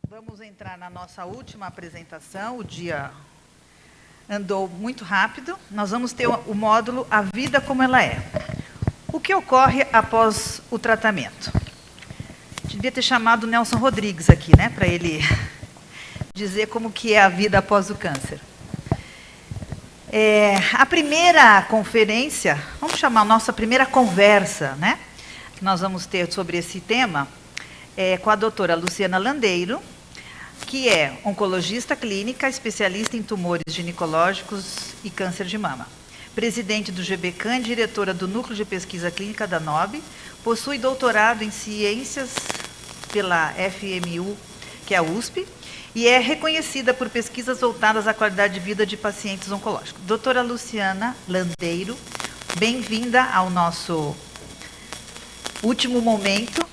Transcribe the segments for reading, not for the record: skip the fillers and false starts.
Vamos entrar na nossa última apresentação. O dia andou muito rápido. Nós vamos ter o módulo A Vida Como Ela É. O que ocorre após o tratamento? Devia ter chamado o Nelson Rodrigues aqui, né, para ele dizer como que é a vida após o câncer. A primeira conferência, vamos chamar a nossa primeira conversa, né, que nós vamos ter sobre esse tema, com a doutora Luciana Landeiro, que é oncologista clínica, especialista em tumores ginecológicos e câncer de mama. Presidente do GBCAN e diretora do Núcleo de Pesquisa Clínica da NOB, possui doutorado em Ciências pela FMU, que é a USP, e é reconhecida por pesquisas voltadas à qualidade de vida de pacientes oncológicos. Doutora Luciana Landeiro, bem-vinda ao nosso último momento,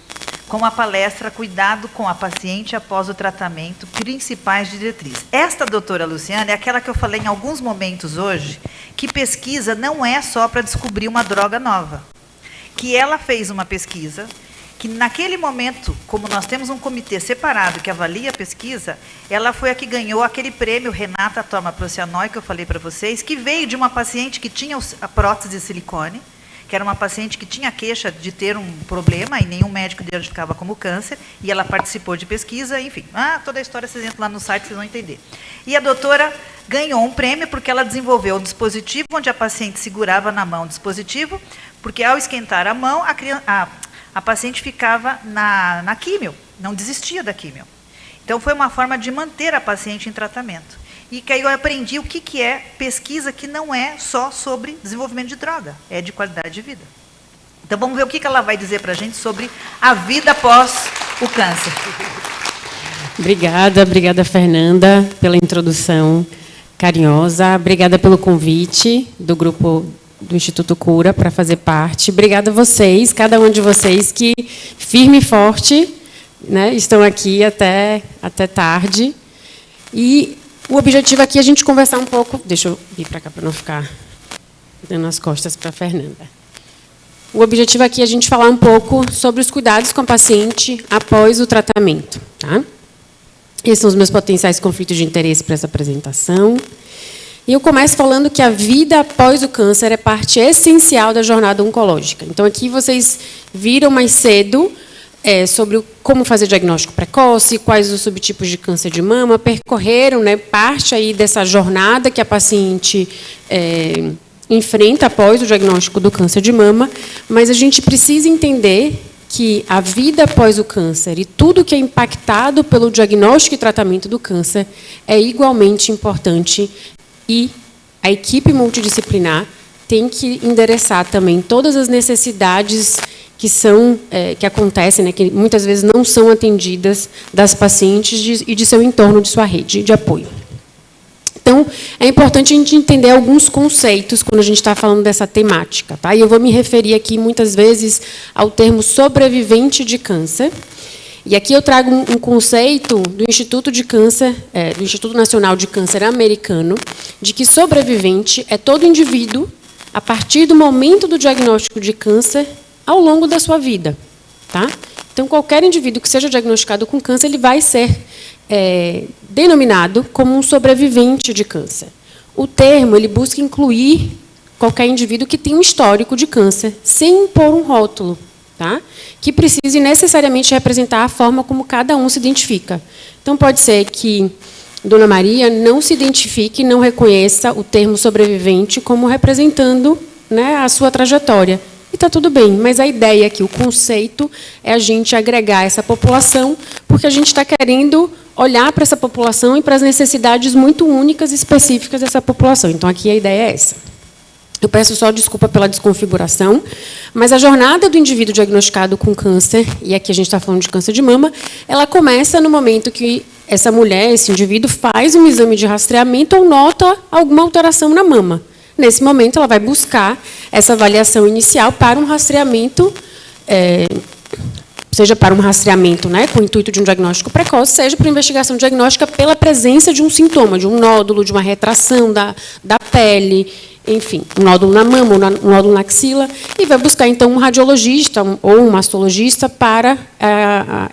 com a palestra Cuidado com a Paciente após o Tratamento, Principais Diretrizes. Esta doutora Luciana é aquela que eu falei em alguns momentos hoje, que pesquisa não é só para descobrir uma droga nova. Que ela fez uma pesquisa, que naquele momento, como nós temos um comitê separado que avalia a pesquisa, ela foi a que ganhou aquele prêmio Renata Toma-Procyanoi, que eu falei para vocês, que veio de uma paciente que tinha a prótese de silicone, que era uma paciente que tinha queixa de ter um problema e nenhum médico diagnosticava como câncer, e ela participou de pesquisa, enfim. Toda a história vocês entram lá no site, vocês vão entender. E a doutora ganhou um prêmio porque ela desenvolveu um dispositivo onde a paciente segurava na mão o dispositivo, porque ao esquentar a mão, a paciente ficava na químio, não desistia da químio. Então, foi uma forma de manter a paciente em tratamento. E que aí eu aprendi o que é pesquisa que não é só sobre desenvolvimento de droga, é de qualidade de vida. Então, vamos ver o que ela vai dizer para a gente sobre a vida após o câncer. Obrigada, Fernanda, pela introdução carinhosa. Obrigada pelo convite do grupo do Instituto Cura para fazer parte. Obrigada a vocês, cada um de vocês que, firme e forte, né, estão aqui até tarde. E o objetivo aqui é a gente conversar um pouco... Deixa eu vir para cá para não ficar dando as costas para a Fernanda. O objetivo aqui é a gente falar um pouco sobre os cuidados com a paciente após o tratamento. Tá? Esses são os meus potenciais conflitos de interesse para essa apresentação. E eu começo falando que a vida após o câncer é parte essencial da jornada oncológica. Então, aqui vocês viram mais cedo sobre como fazer diagnóstico precoce, quais os subtipos de câncer de mama, percorreram, né, parte aí dessa jornada que a paciente enfrenta após o diagnóstico do câncer de mama, mas a gente precisa entender que a vida após o câncer e tudo que é impactado pelo diagnóstico e tratamento do câncer é igualmente importante, e a equipe multidisciplinar tem que endereçar também todas as necessidades que acontecem, né, que muitas vezes não são atendidas das pacientes e de seu entorno, de sua rede de apoio. Então, é importante a gente entender alguns conceitos quando a gente está falando dessa temática. Tá? E eu vou me referir aqui, muitas vezes, ao termo sobrevivente de câncer. E aqui eu trago um conceito do Instituto de Câncer, do Instituto Nacional de Câncer americano, de que sobrevivente é todo indivíduo, a partir do momento do diagnóstico de câncer, ao longo da sua vida. Tá? Então, qualquer indivíduo que seja diagnosticado com câncer, ele vai ser denominado como um sobrevivente de câncer. O termo ele busca incluir qualquer indivíduo que tem um histórico de câncer, sem impor um rótulo, tá? Que precise necessariamente representar a forma como cada um se identifica. Então, pode ser que Dona Maria não se identifique, não reconheça o termo sobrevivente como representando, né, a sua trajetória. E está tudo bem, mas a ideia aqui, o conceito, é a gente agregar essa população, porque a gente está querendo olhar para essa população e para as necessidades muito únicas e específicas dessa população. Então, aqui a ideia é essa. Eu peço só desculpa pela desconfiguração, mas a jornada do indivíduo diagnosticado com câncer, e aqui a gente está falando de câncer de mama, ela começa no momento que essa mulher, esse indivíduo, faz um exame de rastreamento ou nota alguma alteração na mama. Nesse momento, ela vai buscar essa avaliação inicial para um rastreamento, seja para um rastreamento, né, com o intuito de um diagnóstico precoce, seja para investigação diagnóstica pela presença de um sintoma, de um nódulo, de uma retração da pele, enfim, um nódulo na mama, um nódulo na axila, e vai buscar, então, um radiologista ou um mastologista para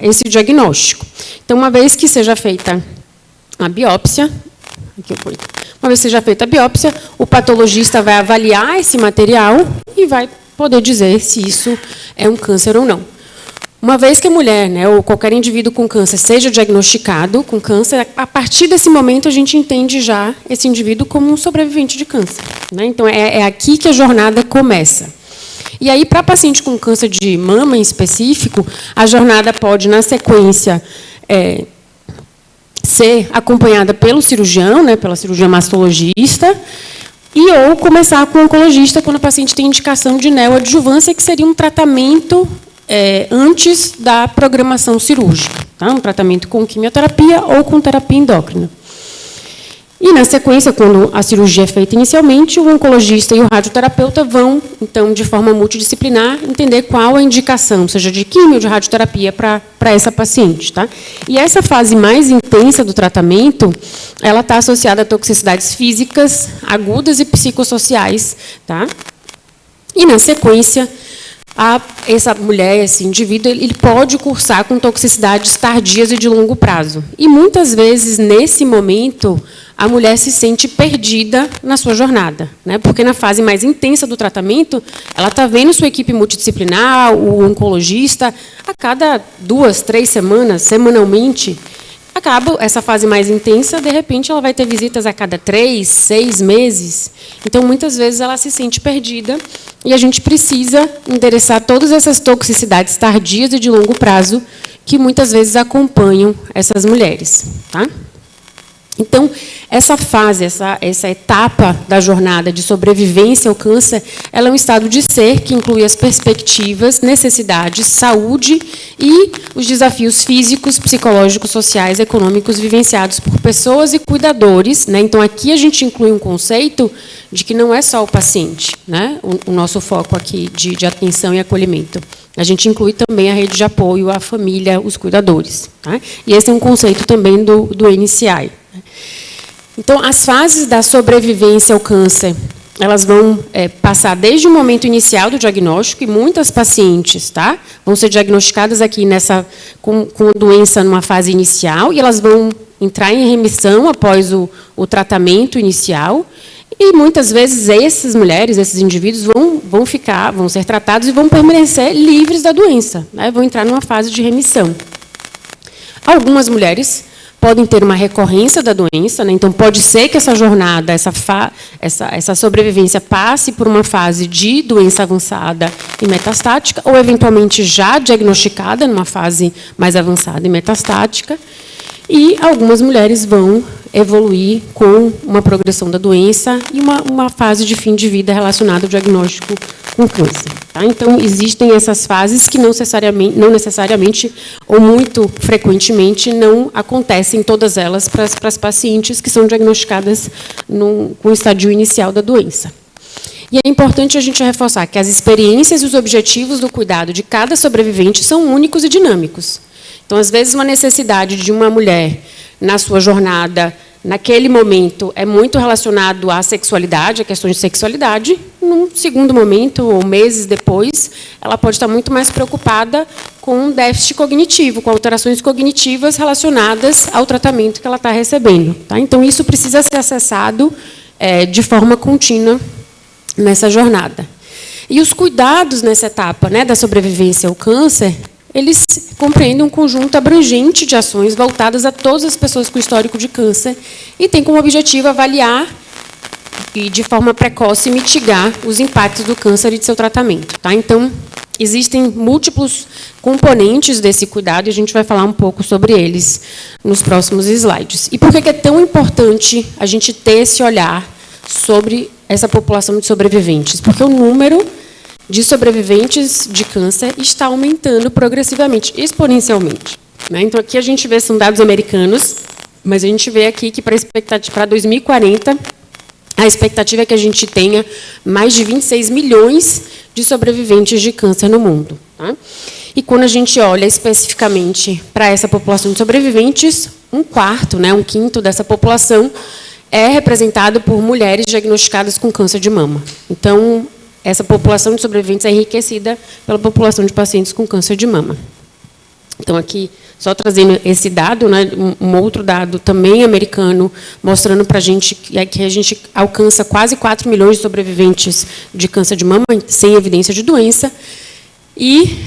esse diagnóstico. Então, uma vez que seja feita a biópsia, o patologista vai avaliar esse material e vai poder dizer se isso é um câncer ou não. Uma vez que a mulher, né, ou qualquer indivíduo com câncer seja diagnosticado com câncer, a partir desse momento a gente entende já esse indivíduo como um sobrevivente de câncer, né? Então, é aqui que a jornada começa. E aí, para paciente com câncer de mama em específico, a jornada pode, na sequência, ser acompanhada pelo cirurgião, né, pela cirurgia mastologista, ou começar com o oncologista quando o paciente tem indicação de neoadjuvância, que seria um tratamento antes da programação cirúrgica, tá? Um tratamento com quimioterapia ou com terapia endócrina. E, na sequência, quando a cirurgia é feita inicialmente, o oncologista e o radioterapeuta vão, então, de forma multidisciplinar, entender qual a indicação, seja de quimio ou de radioterapia, para essa paciente. Tá? E essa fase mais intensa do tratamento, ela está associada a toxicidades físicas, agudas e psicossociais. Tá? E, na sequência, essa mulher, esse indivíduo, ele pode cursar com toxicidades tardias e de longo prazo. E, muitas vezes, nesse momento, a mulher se sente perdida na sua jornada, né? Porque na fase mais intensa do tratamento, ela está vendo sua equipe multidisciplinar, o oncologista, a cada 2, 3 semanas, semanalmente. Acaba essa fase mais intensa, de repente, ela vai ter visitas a cada 3, 6 meses. Então, muitas vezes, ela se sente perdida e a gente precisa endereçar todas essas toxicidades tardias e de longo prazo que, muitas vezes, acompanham essas mulheres. Tá? Então, essa fase, essa etapa da jornada de sobrevivência ao câncer, ela é um estado de ser que inclui as perspectivas, necessidades, saúde e os desafios físicos, psicológicos, sociais, econômicos vivenciados por pessoas e cuidadores. Né? Então, aqui a gente inclui um conceito de que não é só o paciente, né? O nosso foco aqui de atenção e acolhimento. A gente inclui também a rede de apoio, a família, os cuidadores. Tá? E esse é um conceito também do NCI. Então, as fases da sobrevivência ao câncer, elas vão passar desde o momento inicial do diagnóstico, e muitas pacientes, tá, vão ser diagnosticadas aqui com doença numa fase inicial, e elas vão entrar em remissão após o tratamento inicial, e muitas vezes essas mulheres, esses indivíduos, vão ser tratados e vão permanecer livres da doença, né, vão entrar numa fase de remissão. Algumas mulheres podem ter uma recorrência da doença, né? Então, pode ser que essa jornada, essa sobrevivência passe por uma fase de doença avançada e metastática, ou, eventualmente, já diagnosticada numa fase mais avançada e metastática. E algumas mulheres vão evoluir com uma progressão da doença e uma fase de fim de vida relacionada ao diagnóstico com câncer. Tá? Então, existem essas fases que não necessariamente ou muito frequentemente não acontecem todas elas para as pacientes que são diagnosticadas com o estadio inicial da doença. E é importante a gente reforçar que as experiências e os objetivos do cuidado de cada sobrevivente são únicos e dinâmicos. Então, às vezes, uma necessidade de uma mulher na sua jornada, naquele momento, é muito relacionado à sexualidade, a questões de sexualidade. Num segundo momento, ou meses depois, ela pode estar muito mais preocupada com déficit cognitivo, com alterações cognitivas relacionadas ao tratamento que ela está recebendo. Tá? Então, isso precisa ser acessado de forma contínua nessa jornada. E os cuidados nessa etapa, né, da sobrevivência ao câncer, eles compreendem um conjunto abrangente de ações voltadas a todas as pessoas com histórico de câncer e tem como objetivo avaliar e, de forma precoce, mitigar os impactos do câncer e de seu tratamento. Tá? Então, existem múltiplos componentes desse cuidado e a gente vai falar um pouco sobre eles nos próximos slides. E por que é tão importante a gente ter esse olhar sobre essa população de sobreviventes? Porque o número de sobreviventes de câncer está aumentando progressivamente, exponencialmente. Né? Então, aqui a gente vê, são dados americanos, mas a gente vê aqui que para 2040, a expectativa é que a gente tenha mais de 26 milhões de sobreviventes de câncer no mundo. Tá? E quando a gente olha especificamente para essa população de sobreviventes, um quarto, né, um quinto dessa população é representado por mulheres diagnosticadas com câncer de mama. Então, essa população de sobreviventes é enriquecida pela população de pacientes com câncer de mama. Então, aqui, só trazendo esse dado, né, um outro dado também americano, mostrando para a gente que a gente alcança quase 4 milhões de sobreviventes de câncer de mama sem evidência de doença, e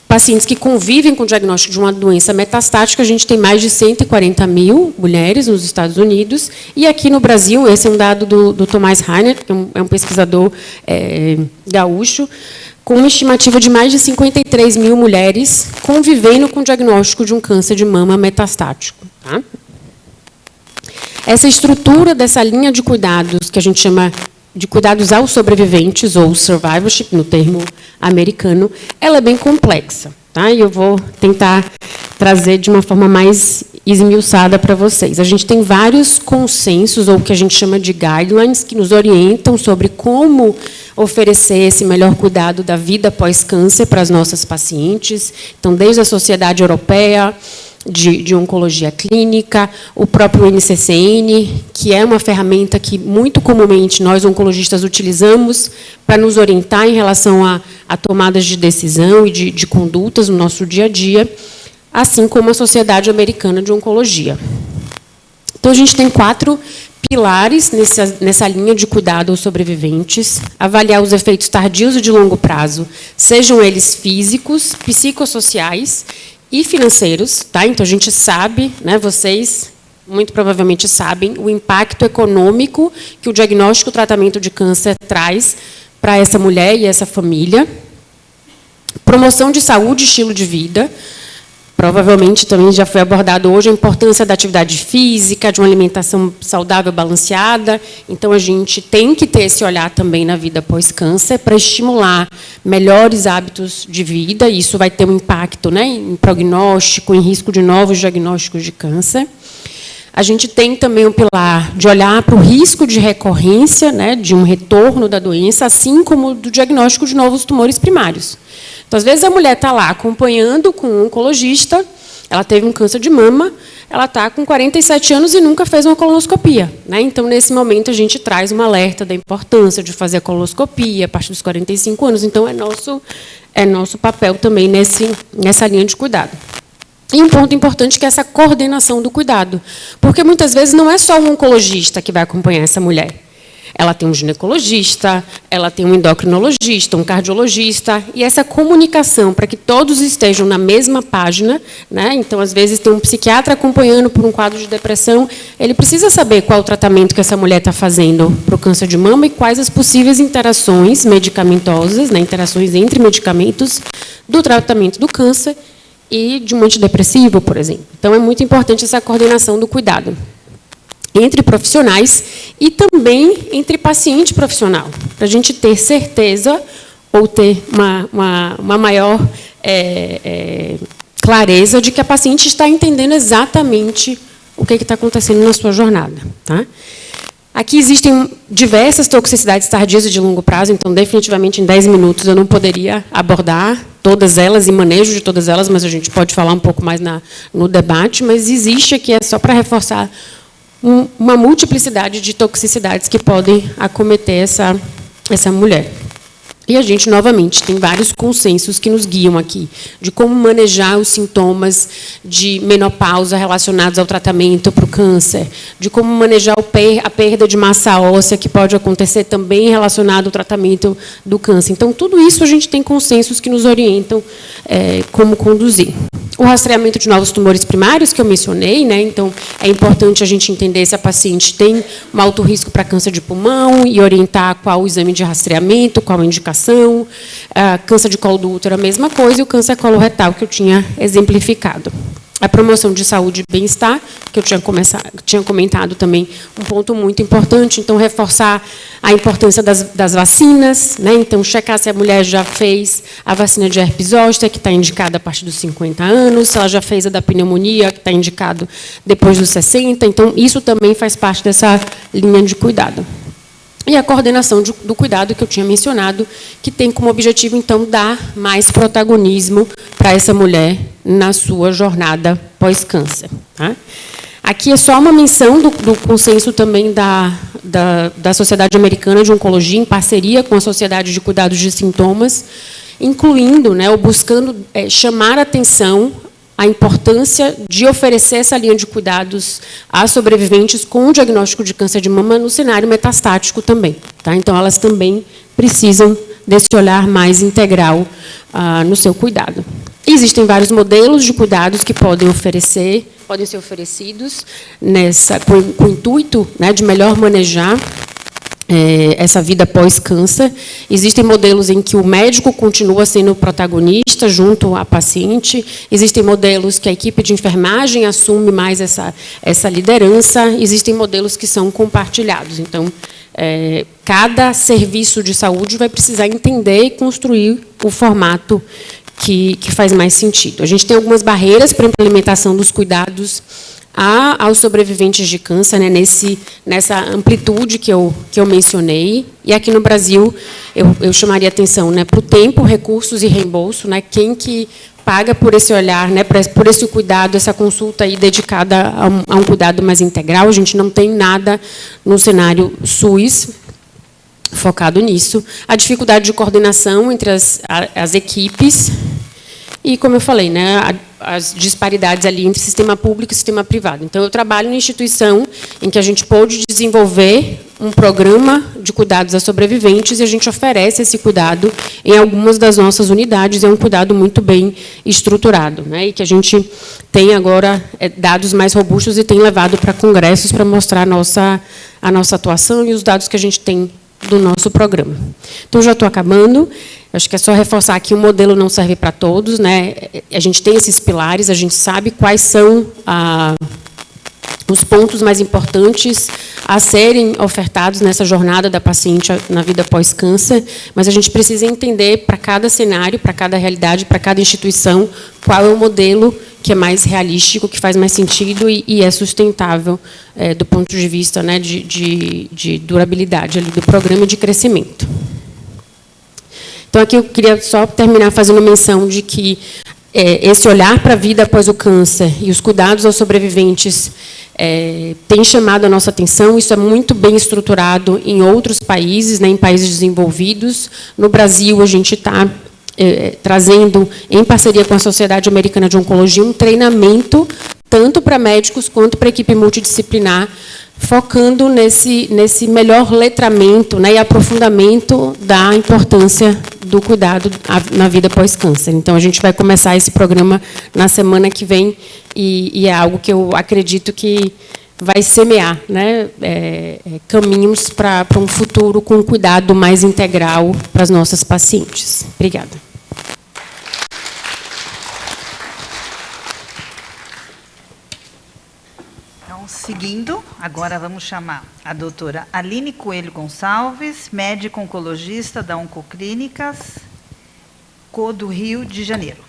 pacientes que convivem com o diagnóstico de uma doença metastática, a gente tem mais de 140 mil mulheres nos Estados Unidos, e aqui no Brasil, esse é um dado do Tomás Reiner, que é um pesquisador gaúcho, com uma estimativa de mais de 53 mil mulheres convivendo com o diagnóstico de um câncer de mama metastático. Tá? Essa estrutura dessa linha de cuidados, que a gente chama de cuidados aos sobreviventes, ou survivorship, no termo americano, ela é bem complexa. Tá? E eu vou tentar trazer de uma forma mais esmiuçada para vocês. A gente tem vários consensos, ou o que a gente chama de guidelines, que nos orientam sobre como oferecer esse melhor cuidado da vida pós-câncer para as nossas pacientes. Então, desde a Sociedade Europeia de Oncologia Clínica, o próprio NCCN, que é uma ferramenta que, muito comumente, nós, oncologistas, utilizamos para nos orientar em relação a tomadas de decisão e de condutas no nosso dia a dia, assim como a Sociedade Americana de Oncologia. Então, a gente tem 4 pilares nessa linha de cuidado aos sobreviventes: avaliar os efeitos tardios e de longo prazo, sejam eles físicos, psicossociais e financeiros. Tá? Então, a gente sabe, né, vocês muito provavelmente sabem, o impacto econômico que o diagnóstico e o tratamento de câncer traz para essa mulher e essa família. Promoção de saúde e estilo de vida. Provavelmente também já foi abordado hoje a importância da atividade física, de uma alimentação saudável, balanceada. Então, a gente tem que ter esse olhar também na vida pós-câncer para estimular melhores hábitos de vida. E isso vai ter um impacto, né, em prognóstico, em risco de novos diagnósticos de câncer. A gente tem também um pilar de olhar para o risco de recorrência, né, de um retorno da doença, assim como do diagnóstico de novos tumores primários. Então, às vezes, a mulher está lá acompanhando com um oncologista, ela teve um câncer de mama, ela está com 47 anos e nunca fez uma colonoscopia. Né? Então, nesse momento, a gente traz um alerta da importância de fazer a colonoscopia a partir dos 45 anos. Então, é nosso papel também nessa linha de cuidado. E um ponto importante que é essa coordenação do cuidado. Porque, muitas vezes, não é só um oncologista que vai acompanhar essa mulher. Ela tem um ginecologista, ela tem um endocrinologista, um cardiologista, e essa comunicação para que todos estejam na mesma página, né? Então, às vezes, tem um psiquiatra acompanhando por um quadro de depressão, ele precisa saber qual o tratamento que essa mulher está fazendo para o câncer de mama e quais as possíveis interações medicamentosas, né? Interações entre medicamentos do tratamento do câncer e de um antidepressivo, por exemplo. Então, é muito importante essa coordenação do cuidado entre profissionais e também entre paciente e profissional, para a gente ter certeza ou ter uma maior clareza de que a paciente está entendendo exatamente o que está acontecendo na sua jornada. Tá? Aqui existem diversas toxicidades tardias e de longo prazo, então, definitivamente, em 10 minutos eu não poderia abordar todas elas e manejo de todas elas, mas a gente pode falar um pouco mais no debate, mas existe aqui, é só para reforçar, uma multiplicidade de toxicidades que podem acometer essa mulher. E a gente, novamente, tem vários consensos que nos guiam aqui, de como manejar os sintomas de menopausa relacionados ao tratamento para o câncer, de como manejar a perda de massa óssea, que pode acontecer também relacionado ao tratamento do câncer. Então, tudo isso a gente tem consensos que nos orientam como conduzir. O rastreamento de novos tumores primários, que eu mencionei, né? Então, é importante a gente entender se a paciente tem um alto risco para câncer de pulmão e orientar qual o exame de rastreamento, qual a indicação. Câncer de colo do útero, a mesma coisa, e o câncer coloretal, que eu tinha exemplificado. A promoção de saúde e bem-estar, que eu tinha comentado também, um ponto muito importante. Então, reforçar a importância das vacinas, né? Então, checar se a mulher já fez a vacina de herpes zoster, que está indicada a partir dos 50 anos, se ela já fez a da pneumonia, que está indicado depois dos 60. Então, isso também faz parte dessa linha de cuidado. E a coordenação do cuidado, que eu tinha mencionado, que tem como objetivo, então, dar mais protagonismo para essa mulher na sua jornada pós-câncer. Tá? Aqui é só uma menção do consenso também da Sociedade Americana de Oncologia, em parceria com a Sociedade de Cuidados de Sintomas, incluindo, né, ou buscando chamar a atenção a importância de oferecer essa linha de cuidados a sobreviventes com diagnóstico de câncer de mama no cenário metastático também. Tá? Então, elas também precisam desse olhar mais integral no seu cuidado. Existem vários modelos de cuidados que podem ser oferecidos com o intuito, né, de melhor manejar essa vida pós-câncer. Existem modelos em que o médico continua sendo o protagonista junto à paciente. Existem modelos que a equipe de enfermagem assume mais essa liderança. Existem modelos que são compartilhados. Então, cada serviço de saúde vai precisar entender e construir o formato que faz mais sentido. A gente tem algumas barreiras para a implementação dos cuidados aos sobreviventes de câncer, né, nessa amplitude que eu mencionei. E aqui no Brasil, eu chamaria atenção, né, para o tempo, recursos e reembolso, né, quem que paga por esse olhar, né, por esse cuidado, essa consulta aí dedicada a um cuidado mais integral. A gente não tem nada no cenário SUS focado nisso. A dificuldade de coordenação entre as equipes. E, como eu falei, né, as disparidades ali entre sistema público e sistema privado. Então, eu trabalho em instituição em que a gente pôde desenvolver um programa de cuidados a sobreviventes e a gente oferece esse cuidado em algumas das nossas unidades. É um cuidado muito bem estruturado, né, e que a gente tem agora dados mais robustos e tem levado para congressos para mostrar a nossa atuação e os dados que a gente tem do nosso programa. Então, já estou acabando. Acho que é só reforçar que o modelo não serve para todos, né? A gente tem esses pilares, a gente sabe quais são os pontos mais importantes a serem ofertados nessa jornada da paciente na vida pós-câncer, mas a gente precisa entender para cada cenário, para cada realidade, para cada instituição, qual é o modelo que é mais realístico, que faz mais sentido e é sustentável do ponto de vista, né, de durabilidade ali do programa e de crescimento. Então, aqui eu queria só terminar fazendo menção de que esse olhar para a vida após o câncer e os cuidados aos sobreviventes tem chamado a nossa atenção. Isso é muito bem estruturado em outros países, né, em países desenvolvidos. No Brasil, a gente está trazendo, em parceria com a Sociedade Americana de Oncologia, um treinamento tanto para médicos quanto para a equipe multidisciplinar, focando nesse melhor letramento, né, e aprofundamento da importância do cuidado na vida pós-câncer. Então, a gente vai começar esse programa na semana que vem e é algo que eu acredito que vai semear, né, caminhos para um futuro com cuidado mais integral para as nossas pacientes. Obrigada. Seguindo, agora vamos chamar a doutora Aline Coelho Gonçalves, médica oncologista da Oncoclínicas, do Rio de Janeiro.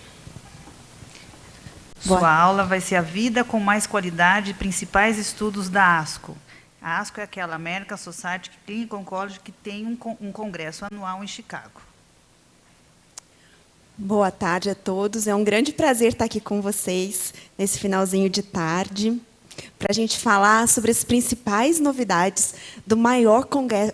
Sua aula vai ser a vida com mais qualidade e principais estudos da ASCO. A ASCO é aquela American Society of Clinical Oncology que tem um congresso anual em Chicago. Boa tarde a todos. É um grande prazer estar aqui com vocês nesse finalzinho de tarde, para a gente falar sobre as principais novidades do maior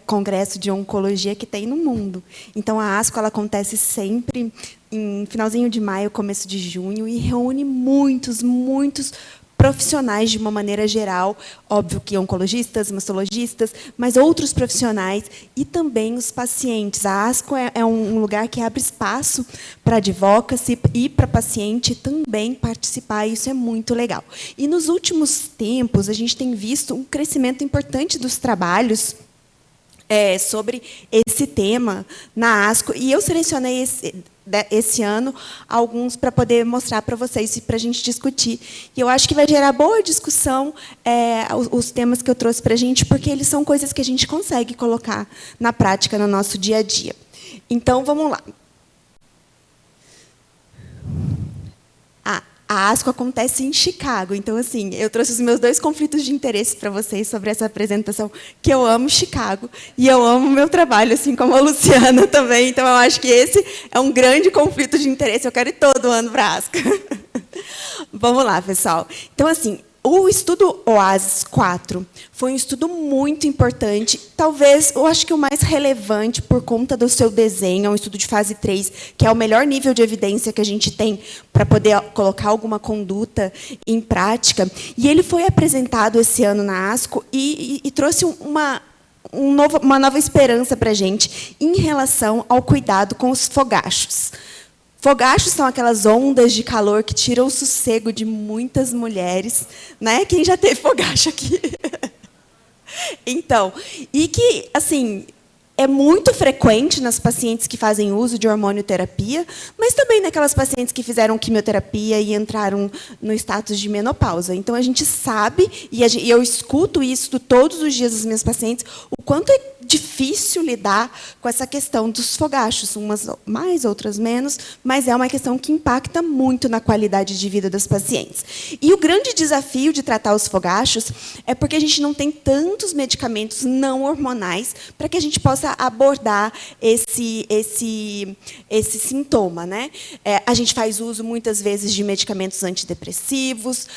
congresso de oncologia que tem no mundo. Então, a ASCO ela acontece sempre em finalzinho de maio, começo de junho, e reúne muitos profissionais de uma maneira geral, óbvio que oncologistas, mastologistas, mas outros profissionais e também os pacientes. A ASCO é um lugar que abre espaço para advocacy e para paciente também participar, e isso é muito legal. E nos últimos tempos, a gente tem visto um crescimento importante dos trabalhos sobre esse tema na ASCO, e eu selecionei esse ano alguns para poder mostrar para vocês e para a gente discutir. E eu acho que vai gerar boa discussão os temas que eu trouxe para a gente, porque eles são coisas que a gente consegue colocar na prática no nosso dia a dia. Então, vamos lá. A ASCO acontece em Chicago. Então, assim, eu trouxe os meus 2 conflitos de interesse para vocês sobre essa apresentação, que eu amo Chicago e eu amo o meu trabalho, assim como a Luciana também. Então, eu acho que esse é um grande conflito de interesse. Eu quero ir todo ano para a ASCO. Vamos lá, pessoal. Então, assim, O estudo OASIS 4 foi um estudo muito importante, talvez, eu acho que o mais relevante por conta do seu desenho, é um estudo de fase 3, que é o melhor nível de evidência que a gente tem para poder colocar alguma conduta em prática. E ele foi apresentado esse ano na ASCO e trouxe uma nova esperança para a gente em relação ao cuidado com os fogachos. Fogachos são aquelas ondas de calor que tiram o sossego de muitas mulheres, né? Quem já teve fogacho aqui? Então, e que, assim, é muito frequente nas pacientes que fazem uso de hormonioterapia, mas também naquelas pacientes que fizeram quimioterapia e entraram no status de menopausa. Então, a gente sabe, e eu escuto isso todos os dias das minhas pacientes, o quanto é difícil lidar com essa questão dos fogachos, umas mais, outras menos, mas é uma questão que impacta muito na qualidade de vida das pacientes. E o grande desafio de tratar os fogachos é porque a gente não tem tantos medicamentos não hormonais para que a gente possa abordar esse sintoma, né? A gente faz uso, muitas vezes, de medicamentos antidepressivos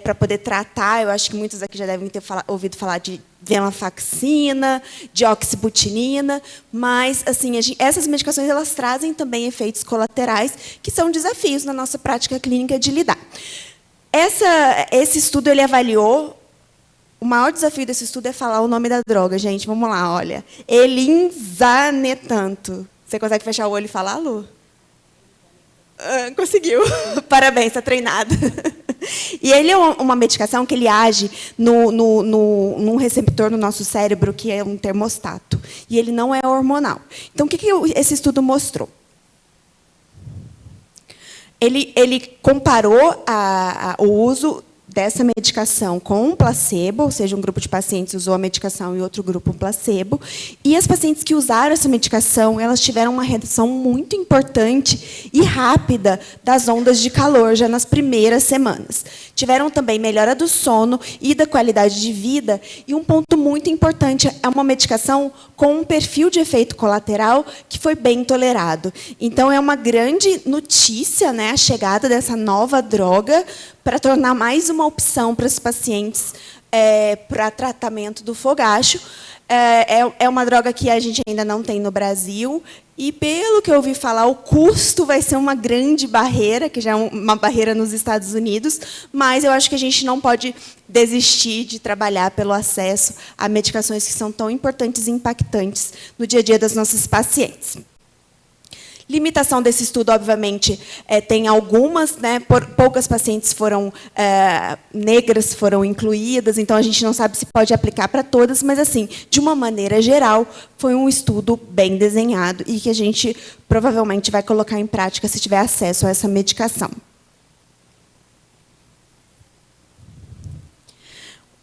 para poder tratar, eu acho que muitos aqui já devem ter ouvido falar de venlafaxina, de oxibutinina, mas assim, essas medicações elas trazem também efeitos colaterais que são desafios na nossa prática clínica de lidar. Esse estudo ele avaliou, o maior desafio desse estudo é falar o nome da droga, gente, vamos lá, olha, elinzanetanto. Você consegue fechar o olho e falar, Lu? Conseguiu. Parabéns, está treinada. E ele é uma medicação que ele age num receptor no nosso cérebro, que é um termostato. E ele não é hormonal. Então, o que esse estudo mostrou? Ele comparou o uso dessa medicação com um placebo, ou seja, um grupo de pacientes usou a medicação e outro grupo um placebo, e as pacientes que usaram essa medicação, elas tiveram uma redução muito importante e rápida das ondas de calor já nas primeiras semanas. Tiveram também melhora do sono e da qualidade de vida, e um ponto muito importante, é uma medicação com um perfil de efeito colateral que foi bem tolerado. Então, é uma grande notícia, né, a chegada dessa nova droga para tornar mais uma opção para os pacientes para tratamento do fogacho. É uma droga que a gente ainda não tem no Brasil, e, pelo que eu ouvi falar, o custo vai ser uma grande barreira, que já é uma barreira nos Estados Unidos, mas eu acho que a gente não pode desistir de trabalhar pelo acesso a medicações que são tão importantes e impactantes no dia a dia das nossas pacientes. Limitação desse estudo, obviamente, tem algumas, né, poucas pacientes negras foram incluídas, então a gente não sabe se pode aplicar para todas, mas, assim, de uma maneira geral, foi um estudo bem desenhado e que a gente provavelmente vai colocar em prática se tiver acesso a essa medicação.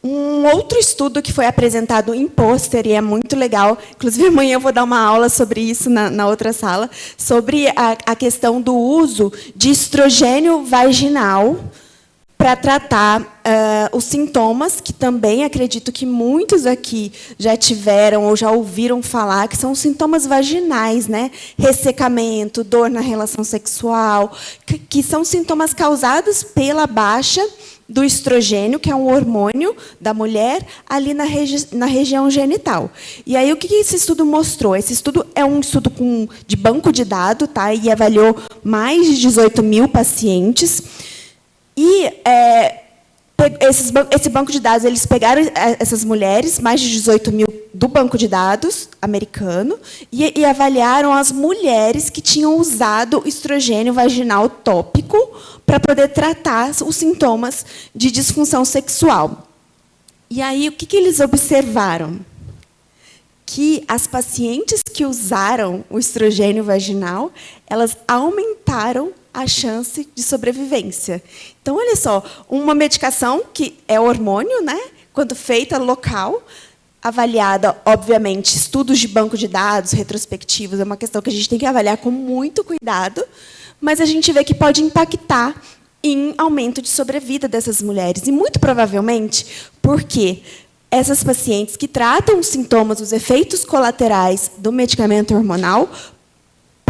Um outro estudo que foi apresentado em pôster, e é muito legal, inclusive amanhã eu vou dar uma aula sobre isso na outra sala, sobre a questão do uso de estrogênio vaginal para tratar os sintomas, que também acredito que muitos aqui já tiveram ou já ouviram falar, que são os sintomas vaginais, né? Ressecamento, dor na relação sexual, que são sintomas causados pela baixa do estrogênio, que é um hormônio da mulher, ali na região genital. E aí, o que esse estudo mostrou? Esse estudo é um estudo de banco de dados, tá? E avaliou mais de 18 mil pacientes. E esse banco de dados, eles pegaram essas mulheres, mais de 18 mil do banco de dados americano, e avaliaram as mulheres que tinham usado estrogênio vaginal tópico para poder tratar os sintomas de disfunção sexual. E aí, o que eles observaram? Que as pacientes que usaram o estrogênio vaginal, elas aumentaram a chance de sobrevivência. Então, olha só, uma medicação que é hormônio, né, quando feita local, avaliada, obviamente, estudos de banco de dados, retrospectivos, é uma questão que a gente tem que avaliar com muito cuidado, mas a gente vê que pode impactar em aumento de sobrevida dessas mulheres. E, muito provavelmente, porque essas pacientes que tratam os sintomas, os efeitos colaterais do medicamento hormonal,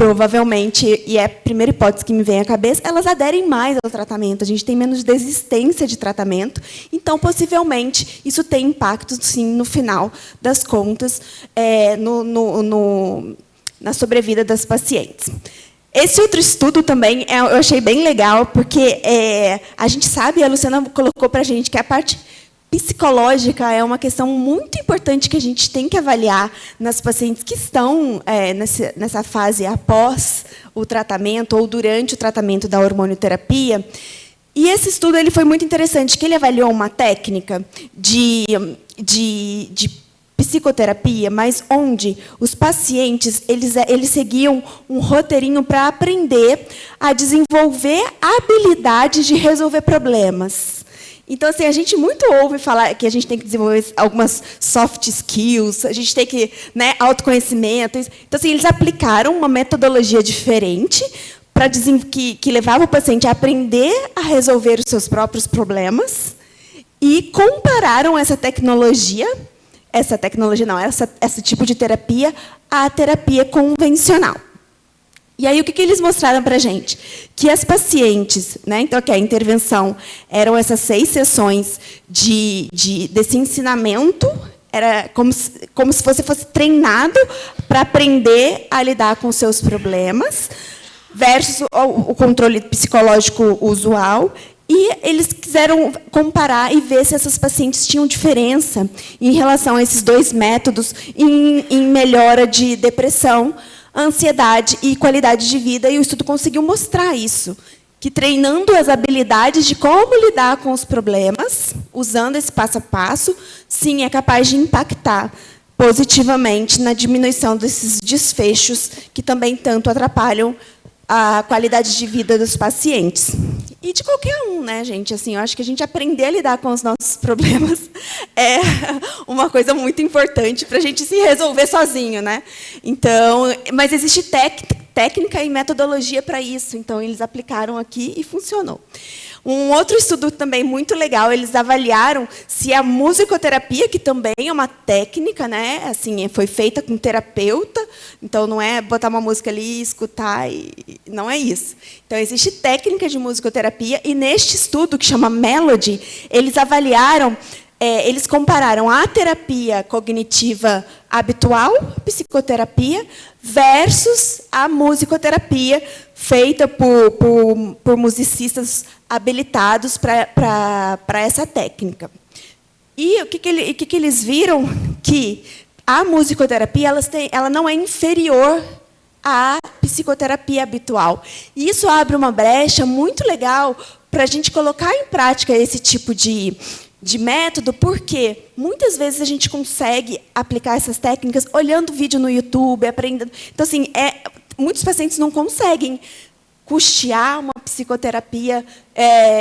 provavelmente, e é a primeira hipótese que me vem à cabeça, elas aderem mais ao tratamento, a gente tem menos desistência de tratamento, então, possivelmente, isso tem impacto, sim, no final das contas, na sobrevida das pacientes. Esse outro estudo também eu achei bem legal, porque a gente sabe, a Luciana colocou para a gente, que a parte psicológica é uma questão muito importante que a gente tem que avaliar nas pacientes que estão nessa fase após o tratamento ou durante o tratamento da hormonioterapia. E esse estudo ele foi muito interessante, que ele avaliou uma técnica de psicoterapia, mas onde os pacientes eles seguiam um roteirinho para aprender a desenvolver habilidades de resolver problemas. Então, assim, a gente muito ouve falar que a gente tem que desenvolver algumas soft skills, a gente tem que, né, autoconhecimento. Então, assim, eles aplicaram uma metodologia diferente que levava o paciente a aprender a resolver os seus próprios problemas e compararam esse tipo de terapia à terapia convencional. E aí, o que eles mostraram para a gente? Que as pacientes, né, então, que a intervenção eram essas 6 sessões desse ensinamento, era como se você fosse treinado para aprender a lidar com os seus problemas, versus o controle psicológico usual. E eles quiseram comparar e ver se essas pacientes tinham diferença em relação a esses 2 métodos em melhora de depressão, ansiedade e qualidade de vida, e o estudo conseguiu mostrar isso, que treinando as habilidades de como lidar com os problemas, usando esse passo a passo, sim, é capaz de impactar positivamente na diminuição desses desfechos que também tanto atrapalham a qualidade de vida dos pacientes. E de qualquer um, né, gente? Assim, eu acho que a gente aprender a lidar com os nossos problemas é uma coisa muito importante para a gente se resolver sozinho, né? Então, mas existe técnica e metodologia para isso. Então, eles aplicaram aqui e funcionou. Um outro estudo também muito legal, eles avaliaram se a musicoterapia, que também é uma técnica, né, assim, foi feita com terapeuta, então não é botar uma música ali e escutar, não é isso. Então, existe técnica de musicoterapia, e neste estudo, que chama Melody, eles avaliaram, eles compararam a terapia cognitiva habitual, psicoterapia, versus a musicoterapia feita por musicistas habilitados para essa técnica. E o que eles viram? Que a musicoterapia ela não é inferior à psicoterapia habitual. E isso abre uma brecha muito legal para a gente colocar em prática esse tipo de método, porque muitas vezes a gente consegue aplicar essas técnicas olhando vídeo no YouTube, aprendendo. Então, assim, muitos pacientes não conseguem custear uma psicoterapia.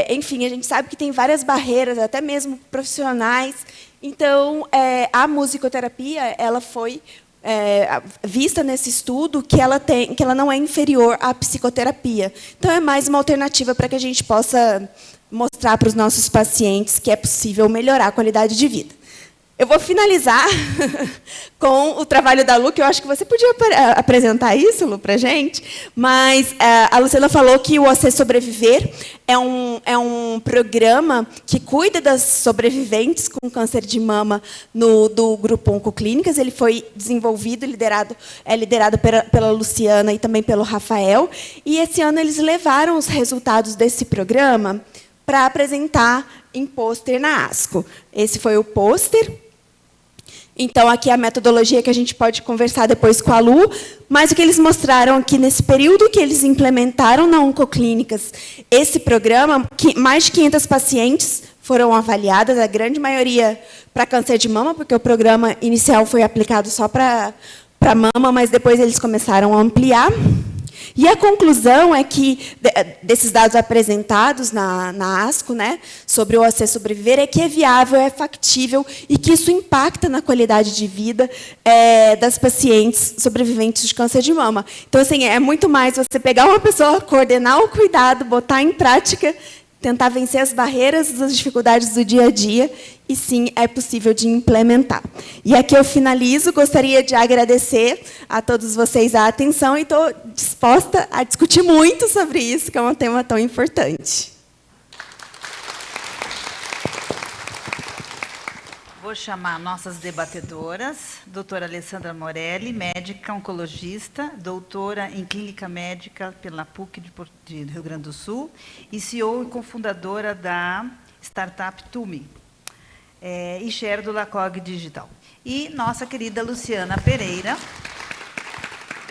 Enfim, a gente sabe que tem várias barreiras, até mesmo profissionais. Então, a musicoterapia ela foi vista nesse estudo que ela não é inferior à psicoterapia. Então, é mais uma alternativa para que a gente possa mostrar para os nossos pacientes que é possível melhorar a qualidade de vida. Eu vou finalizar com o trabalho da Lu, que eu acho que você podia apresentar isso, Lu, para a gente, mas a Luciana falou que o Você Sobreviver é um programa que cuida das sobreviventes com câncer de mama do Grupo Oncoclínicas. Ele foi desenvolvido, liderado pela Luciana e também pelo Rafael, e esse ano eles levaram os resultados desse programa para apresentar em pôster na ASCO. Esse foi o pôster. Então, aqui é a metodologia que a gente pode conversar depois com a Lu, mas o que eles mostraram aqui nesse período que eles implementaram na Oncoclínicas esse programa, que mais de 500 pacientes foram avaliadas, a grande maioria para câncer de mama, porque o programa inicial foi aplicado só para mama, mas depois eles começaram a ampliar. E a conclusão é que, desses dados apresentados na ASCO, né, sobre o Você Sobreviver, é que é viável, é factível e que isso impacta na qualidade de vida das pacientes sobreviventes de câncer de mama. Então, assim, é muito mais você pegar uma pessoa, coordenar o cuidado, botar em prática tentar vencer as barreiras, as dificuldades do dia a dia, e sim, é possível de implementar. E aqui eu finalizo, gostaria de agradecer a todos vocês a atenção e estou disposta a discutir muito sobre isso, que é um tema tão importante. Vou chamar nossas debatedoras, doutora Alessandra Morelli, médica oncologista, doutora em clínica médica pela PUC de Rio Grande do Sul e CEO e cofundadora da startup Tumi, e chair do LACOG Digital. E nossa querida Luciana Pereira,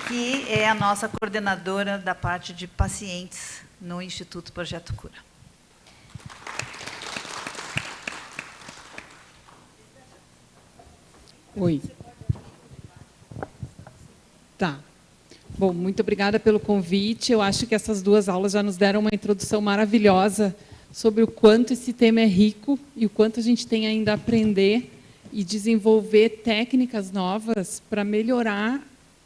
que é a nossa coordenadora da parte de pacientes no Instituto Projeto Cura. Oi. Tá. Bom, muito obrigada pelo convite. Eu acho que essas duas aulas já nos deram uma introdução maravilhosa sobre o quanto esse tema é rico e o quanto a gente tem ainda a aprender e desenvolver técnicas novas para melhorar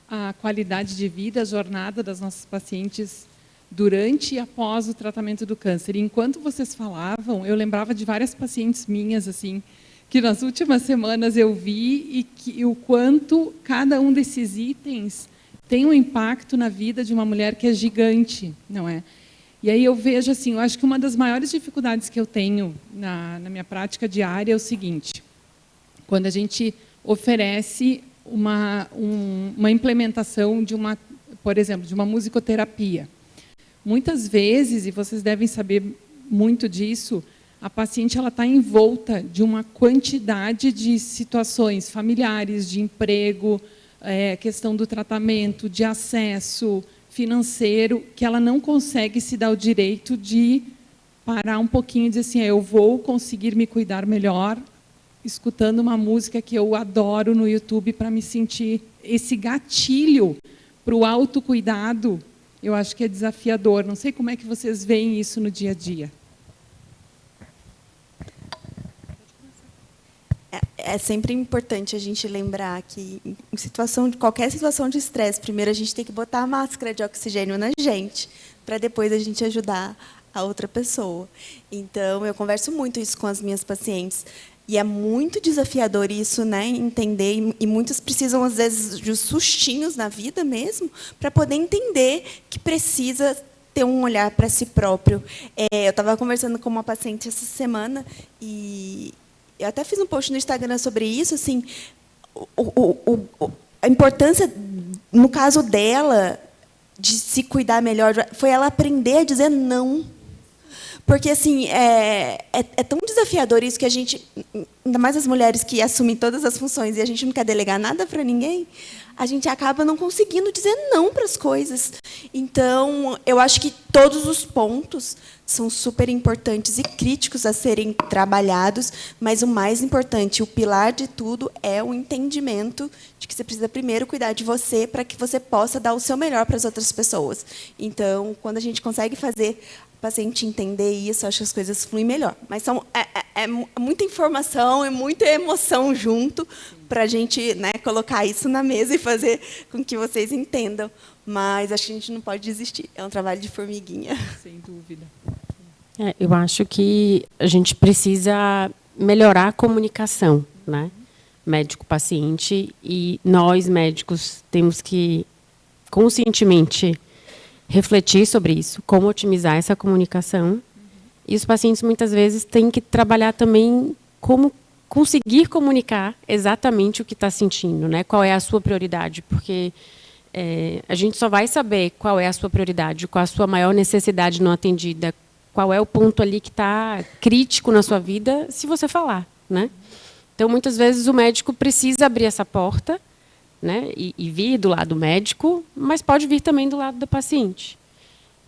a qualidade de vida, a jornada das nossas pacientes durante e após o tratamento do câncer. E enquanto vocês falavam, eu lembrava de várias pacientes minhas, assim, que nas últimas semanas eu vi e o quanto cada um desses itens tem um impacto na vida de uma mulher que é gigante, não é? E aí eu vejo assim, eu acho que uma das maiores dificuldades que eu tenho na minha prática diária é o seguinte: quando a gente oferece uma implementação de uma, por exemplo, de uma musicoterapia, muitas vezes, e vocês devem saber muito disso, a paciente está envolta de uma quantidade de situações familiares, de emprego, questão do tratamento, de acesso financeiro, que ela não consegue se dar o direito de parar um pouquinho e dizer assim, eu vou conseguir me cuidar melhor escutando uma música que eu adoro no YouTube para me sentir. Esse gatilho para o autocuidado, eu acho que é desafiador. Não sei como é que vocês veem isso no dia a dia. É sempre importante a gente lembrar que, qualquer situação de estresse, primeiro a gente tem que botar a máscara de oxigênio na gente, para depois a gente ajudar a outra pessoa. Então, eu converso muito isso com as minhas pacientes. E é muito desafiador isso, né, entender, e muitos precisam, às vezes, de sustinhos na vida mesmo, para poder entender que precisa ter um olhar para si próprio. Eu estava conversando com uma paciente essa semana, e eu até fiz um post no Instagram sobre isso, assim, a importância, no caso dela, de se cuidar melhor, foi ela aprender a dizer não. Porque assim, é tão desafiador isso que a gente, ainda mais as mulheres que assumem todas as funções e a gente não quer delegar nada para ninguém, a gente acaba não conseguindo dizer não para as coisas. Então, eu acho que todos os pontos são super importantes e críticos a serem trabalhados, mas o mais importante, o pilar de tudo, é o entendimento de que você precisa primeiro cuidar de você para que você possa dar o seu melhor para as outras pessoas. Então, quando a gente consegue fazer o paciente entender isso, acho que as coisas fluem melhor. Mas é muita informação, é muita emoção junto para a gente, né, colocar isso na mesa e fazer com que vocês entendam. Mas acho que a gente não pode desistir. É um trabalho de formiguinha. Sem dúvida. Eu acho que a gente precisa melhorar a comunicação, né? Médico-paciente, e nós, médicos, temos que conscientemente refletir sobre isso, como otimizar essa comunicação. E os pacientes, muitas vezes, têm que trabalhar também como conseguir comunicar exatamente o que está sentindo, né? Qual é a sua prioridade, porque a gente só vai saber qual é a sua prioridade, qual a sua maior necessidade não atendida, qual é o ponto ali que está crítico na sua vida, se você falar, né? Então, muitas vezes, o médico precisa abrir essa porta, né, e vir do lado médico, mas pode vir também do lado do paciente.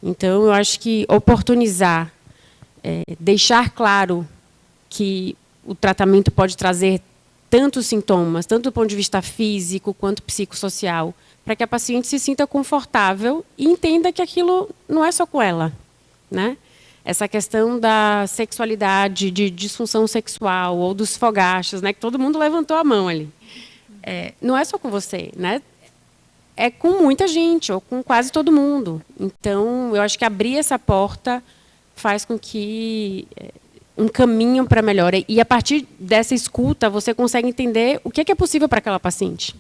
Então, eu acho que oportunizar, deixar claro que o tratamento pode trazer tantos sintomas, tanto do ponto de vista físico quanto psicossocial, para que a paciente se sinta confortável e entenda que aquilo não é só com ela, né? Essa questão da sexualidade, de disfunção sexual ou dos fogachos, né, que todo mundo levantou a mão ali. Não é só com você, né? É com muita gente, ou com quase todo mundo. Então, eu acho que abrir essa porta faz com que um caminho para melhora. E, a partir dessa escuta, você consegue entender o que é possível para aquela paciente.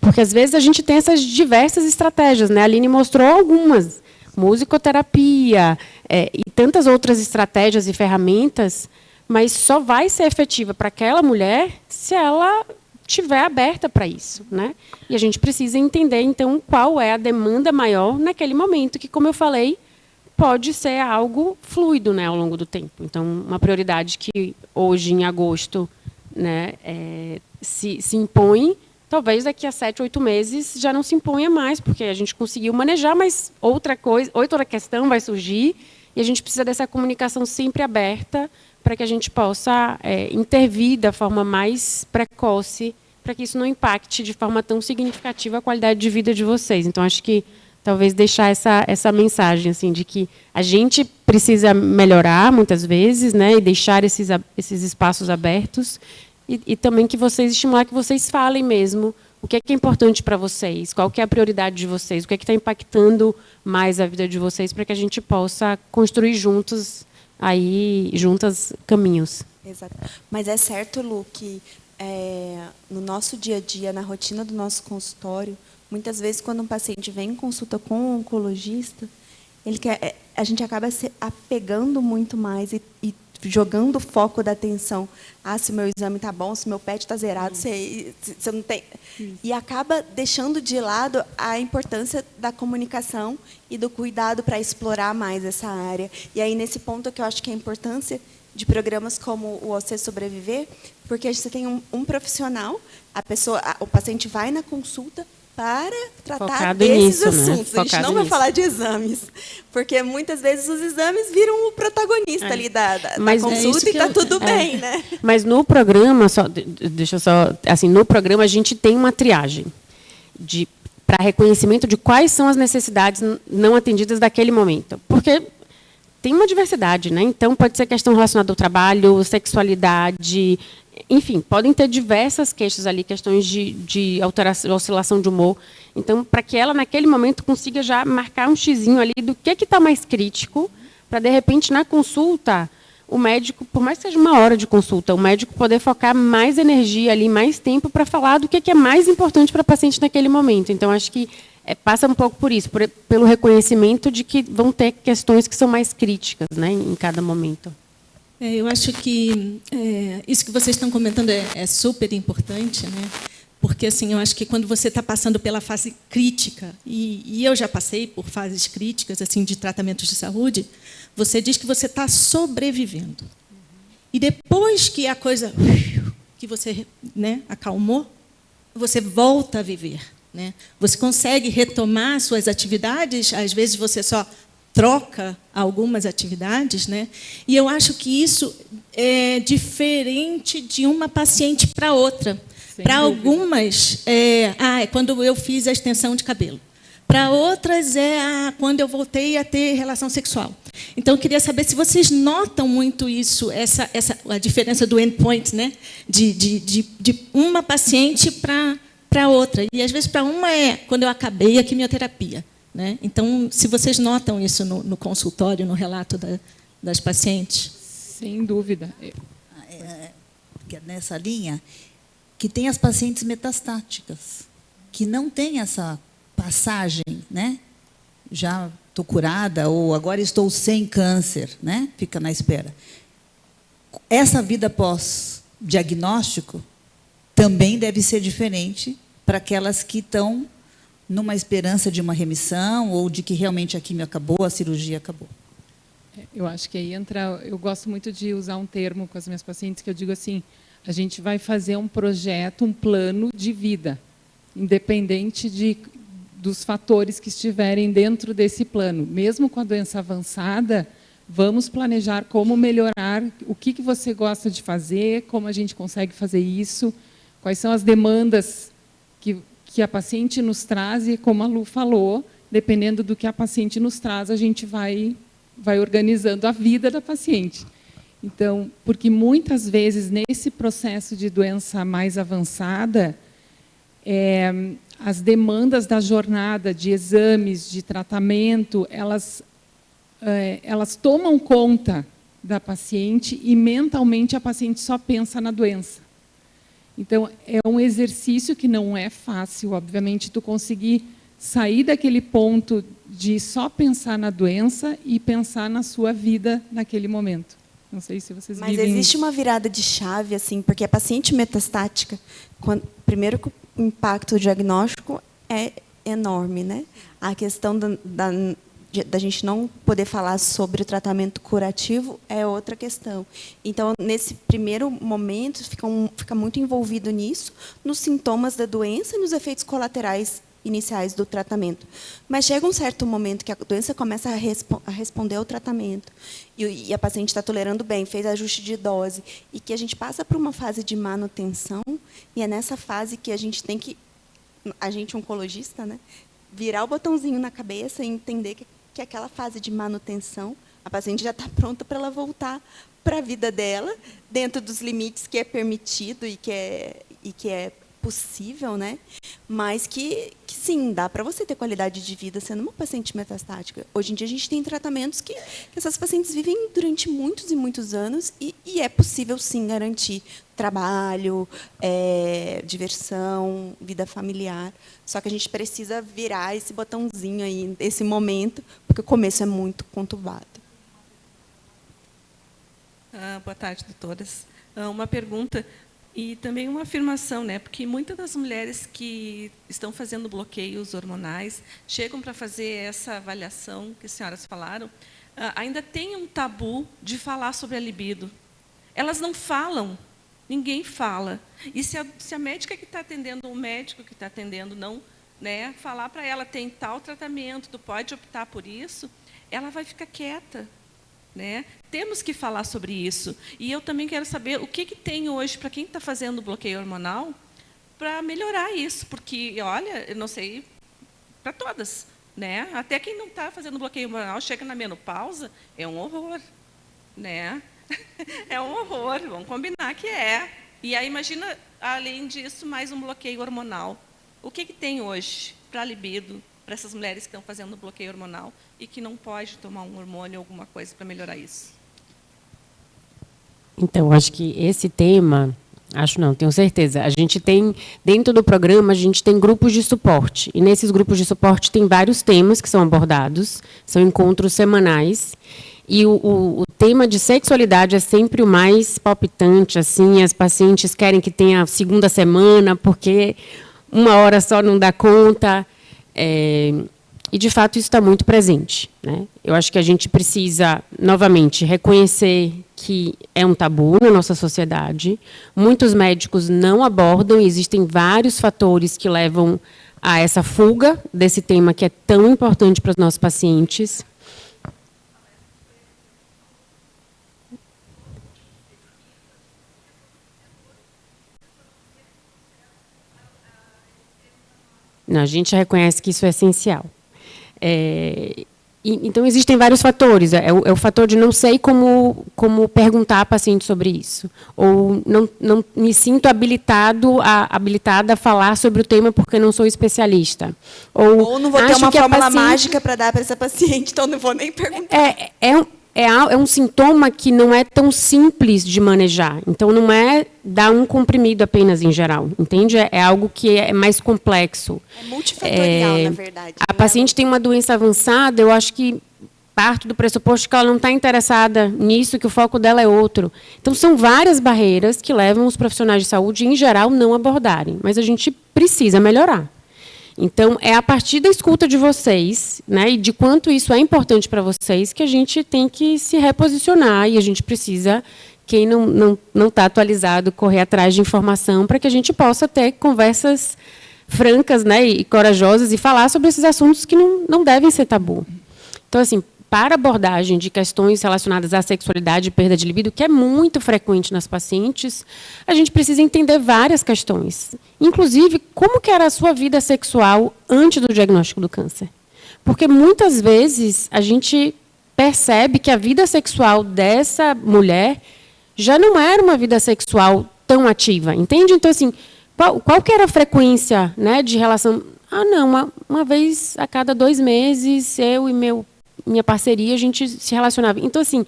Porque, às vezes, a gente tem essas diversas estratégias, né? A Aline mostrou algumas. Musicoterapia e tantas outras estratégias e ferramentas, mas só vai ser efetiva para aquela mulher se ela estiver aberta para isso, né? E a gente precisa entender, então, qual é a demanda maior naquele momento, que, como eu falei, pode ser algo fluido, né, ao longo do tempo. Então, uma prioridade que hoje, em agosto, né, se impõe, talvez daqui a 7, 8 meses já não se imponha mais, porque a gente conseguiu manejar, mas outra questão vai surgir, e a gente precisa dessa comunicação sempre aberta para que a gente possa intervir da forma mais precoce, para que isso não impacte de forma tão significativa a qualidade de vida de vocês. Então, acho que talvez deixar essa mensagem assim, de que a gente precisa melhorar, muitas vezes, né, e deixar esses espaços abertos, e também que vocês, estimular que vocês falem mesmo o que é importante para vocês, qual que é a prioridade de vocês, o que é que está impactando mais a vida de vocês, para que a gente possa construir juntas caminhos. Exato. Mas é certo, Lu, que no nosso dia a dia, na rotina do nosso consultório, muitas vezes, quando um paciente vem em consulta com um oncologista, a gente acaba se apegando muito mais e jogando o foco da atenção. Se meu exame está bom, se meu PET está zerado, se eu não tenho... E acaba deixando de lado a importância da comunicação e do cuidado para explorar mais essa área. E aí, nesse ponto, que eu acho que é a importância de programas como o Você Sobreviver, porque você tem um profissional, o paciente vai na consulta para tratar focado desses nisso, assuntos. Né? A gente não vai falar de exames, porque muitas vezes os exames viram o protagonista ali da consulta e está tudo bem, né? Mas no programa, no programa a gente tem uma triagem para reconhecimento de quais são as necessidades não atendidas daquele momento, porque tem uma diversidade, né? Então pode ser questão relacionada ao trabalho, sexualidade. Enfim, podem ter diversas queixas ali, questões de alteração, oscilação de humor. Então, para que ela, naquele momento, consiga já marcar um xizinho ali do que está mais crítico, para, de repente, na consulta, o médico, por mais que seja uma hora de consulta, o médico poder focar mais energia ali, mais tempo, para falar do que é mais importante para a paciente naquele momento. Então, acho que passa um pouco por isso, pelo reconhecimento de que vão ter questões que são mais críticas, né, em cada momento. Eu acho que isso que vocês estão comentando é super importante, né? Porque assim, eu acho que quando você está passando pela fase crítica, e eu já passei por fases críticas assim de tratamentos de saúde, você diz que você está sobrevivendo. E depois que a coisa que você, né, acalmou, você volta a viver, né? Você consegue retomar suas atividades, às vezes você só troca algumas atividades, né? E eu acho que isso é diferente de uma paciente para outra. Para algumas, é quando eu fiz a extensão de cabelo. Para outras, quando eu voltei a ter relação sexual. Então, eu queria saber se vocês notam muito isso, a diferença do endpoint, né? De uma paciente para outra. E, às vezes, para uma quando eu acabei a quimioterapia. Né? Então, se vocês notam isso no consultório, no relato das pacientes? Sem dúvida. Nessa linha, que tem as pacientes metastáticas, que não tem essa passagem, né? Já estou curada, ou agora estou sem câncer, né? Fica na espera. Essa vida pós-diagnóstico também deve ser diferente para aquelas que estão numa esperança de uma remissão ou de que realmente a quimio acabou, a cirurgia acabou. Eu acho que aí entra... Eu gosto muito de usar um termo com as minhas pacientes que eu digo assim, a gente vai fazer um projeto, um plano de vida, independente dos fatores que estiverem dentro desse plano. Mesmo com a doença avançada, vamos planejar como melhorar, o que você gosta de fazer, como a gente consegue fazer isso, quais são as demandas que a paciente nos traz, e como a Lu falou, dependendo do que a paciente nos traz, a gente vai organizando a vida da paciente. Então, porque muitas vezes, nesse processo de doença mais avançada, as demandas da jornada de exames, de tratamento, elas elas tomam conta da paciente e mentalmente a paciente só pensa na doença. Então, é um exercício que não é fácil, obviamente, tu conseguir sair daquele ponto de só pensar na doença e pensar na sua vida naquele momento. Não sei se vocês Mas vivem existe isso. uma virada de chave, assim, porque a paciente metastática, primeiro que o impacto diagnóstico é enorme, né? A questão da gente não poder falar sobre o tratamento curativo é outra questão. Então, nesse primeiro momento, fica muito envolvido nisso, nos sintomas da doença e nos efeitos colaterais iniciais do tratamento. Mas chega um certo momento que a doença começa a responder ao tratamento, e a paciente está tolerando bem, fez ajuste de dose, e que a gente passa por uma fase de manutenção, e é nessa fase que a gente tem que, a gente oncologista, né, virar o botãozinho na cabeça e entender que aquela fase de manutenção, a paciente já está pronta para ela voltar para a vida dela, dentro dos limites que é permitido e que é possível, né? Mas que sim, dá para você ter qualidade de vida sendo uma paciente metastática. Hoje em dia, a gente tem tratamentos que essas pacientes vivem durante muitos e muitos anos e é possível, sim, garantir trabalho, diversão, vida familiar. Só que a gente precisa virar esse botãozinho aí, esse momento, porque o começo é muito conturbado. Boa tarde, doutoras. Uma pergunta e também uma afirmação, né? Porque muitas das mulheres que estão fazendo bloqueios hormonais chegam para fazer essa avaliação que as senhoras falaram, ainda tem um tabu de falar sobre a libido. Elas não falam, ninguém fala. E se a médica que está atendendo, o médico que está atendendo, não, né, falar para ela, tem tal tratamento, tu pode optar por isso, ela vai ficar quieta. Né? Temos que falar sobre isso. E eu também quero saber o que tem hoje para quem está fazendo bloqueio hormonal para melhorar isso. Porque, olha, eu não sei para todas. Né? Até quem não está fazendo bloqueio hormonal chega na menopausa, é um horror. Né? É um horror, vamos combinar que é. E aí, imagina, além disso, mais um bloqueio hormonal. O que tem hoje para a libido, para essas mulheres que estão fazendo bloqueio hormonal e que não pode tomar um hormônio ou alguma coisa para melhorar isso? Então, acho que esse tema, tenho certeza, a gente tem, dentro do programa, a gente tem grupos de suporte, e nesses grupos de suporte tem vários temas que são abordados, são encontros semanais, e o tema de sexualidade é sempre o mais palpitante, assim, as pacientes querem que tenha a segunda semana, porque uma hora só não dá conta. E, de fato, isso está muito presente. Né? Eu acho que a gente precisa, novamente, reconhecer que é um tabu na nossa sociedade. Muitos médicos não abordam, e existem vários fatores que levam a essa fuga desse tema que é tão importante para os nossos pacientes. Não, a gente reconhece que isso é essencial. Então, existem vários fatores. É o fator de não sei como perguntar à paciente sobre isso. Ou não me sinto habilitada a falar sobre o tema porque não sou especialista. Ou não vou ter uma fórmula mágica para dar para essa paciente, então não vou nem perguntar. É um sintoma que não é tão simples de manejar. Então, não é dar um comprimido apenas em geral, entende? É algo que é mais complexo. É multifatorial, na verdade. A paciente tem uma doença avançada, eu acho que parto do pressuposto que ela não está interessada nisso, que o foco dela é outro. Então, são várias barreiras que levam os profissionais de saúde, em geral, não abordarem. Mas a gente precisa melhorar. Então, é a partir da escuta de vocês, né, e de quanto isso é importante para vocês, que a gente tem que se reposicionar e a gente precisa, quem não está atualizado, correr atrás de informação para que a gente possa ter conversas francas, né, e corajosas e falar sobre esses assuntos que não devem ser tabu. Então, assim, para abordagem de questões relacionadas à sexualidade e perda de libido, que é muito frequente nas pacientes, a gente precisa entender várias questões. Inclusive, como que era a sua vida sexual antes do diagnóstico do câncer? Porque, muitas vezes, a gente percebe que a vida sexual dessa mulher já não era uma vida sexual tão ativa, entende? Então, assim, qual que era a frequência, né, de relação? Não, uma vez a cada 2 meses, eu e meu minha parceria, a gente se relacionava. Então, assim,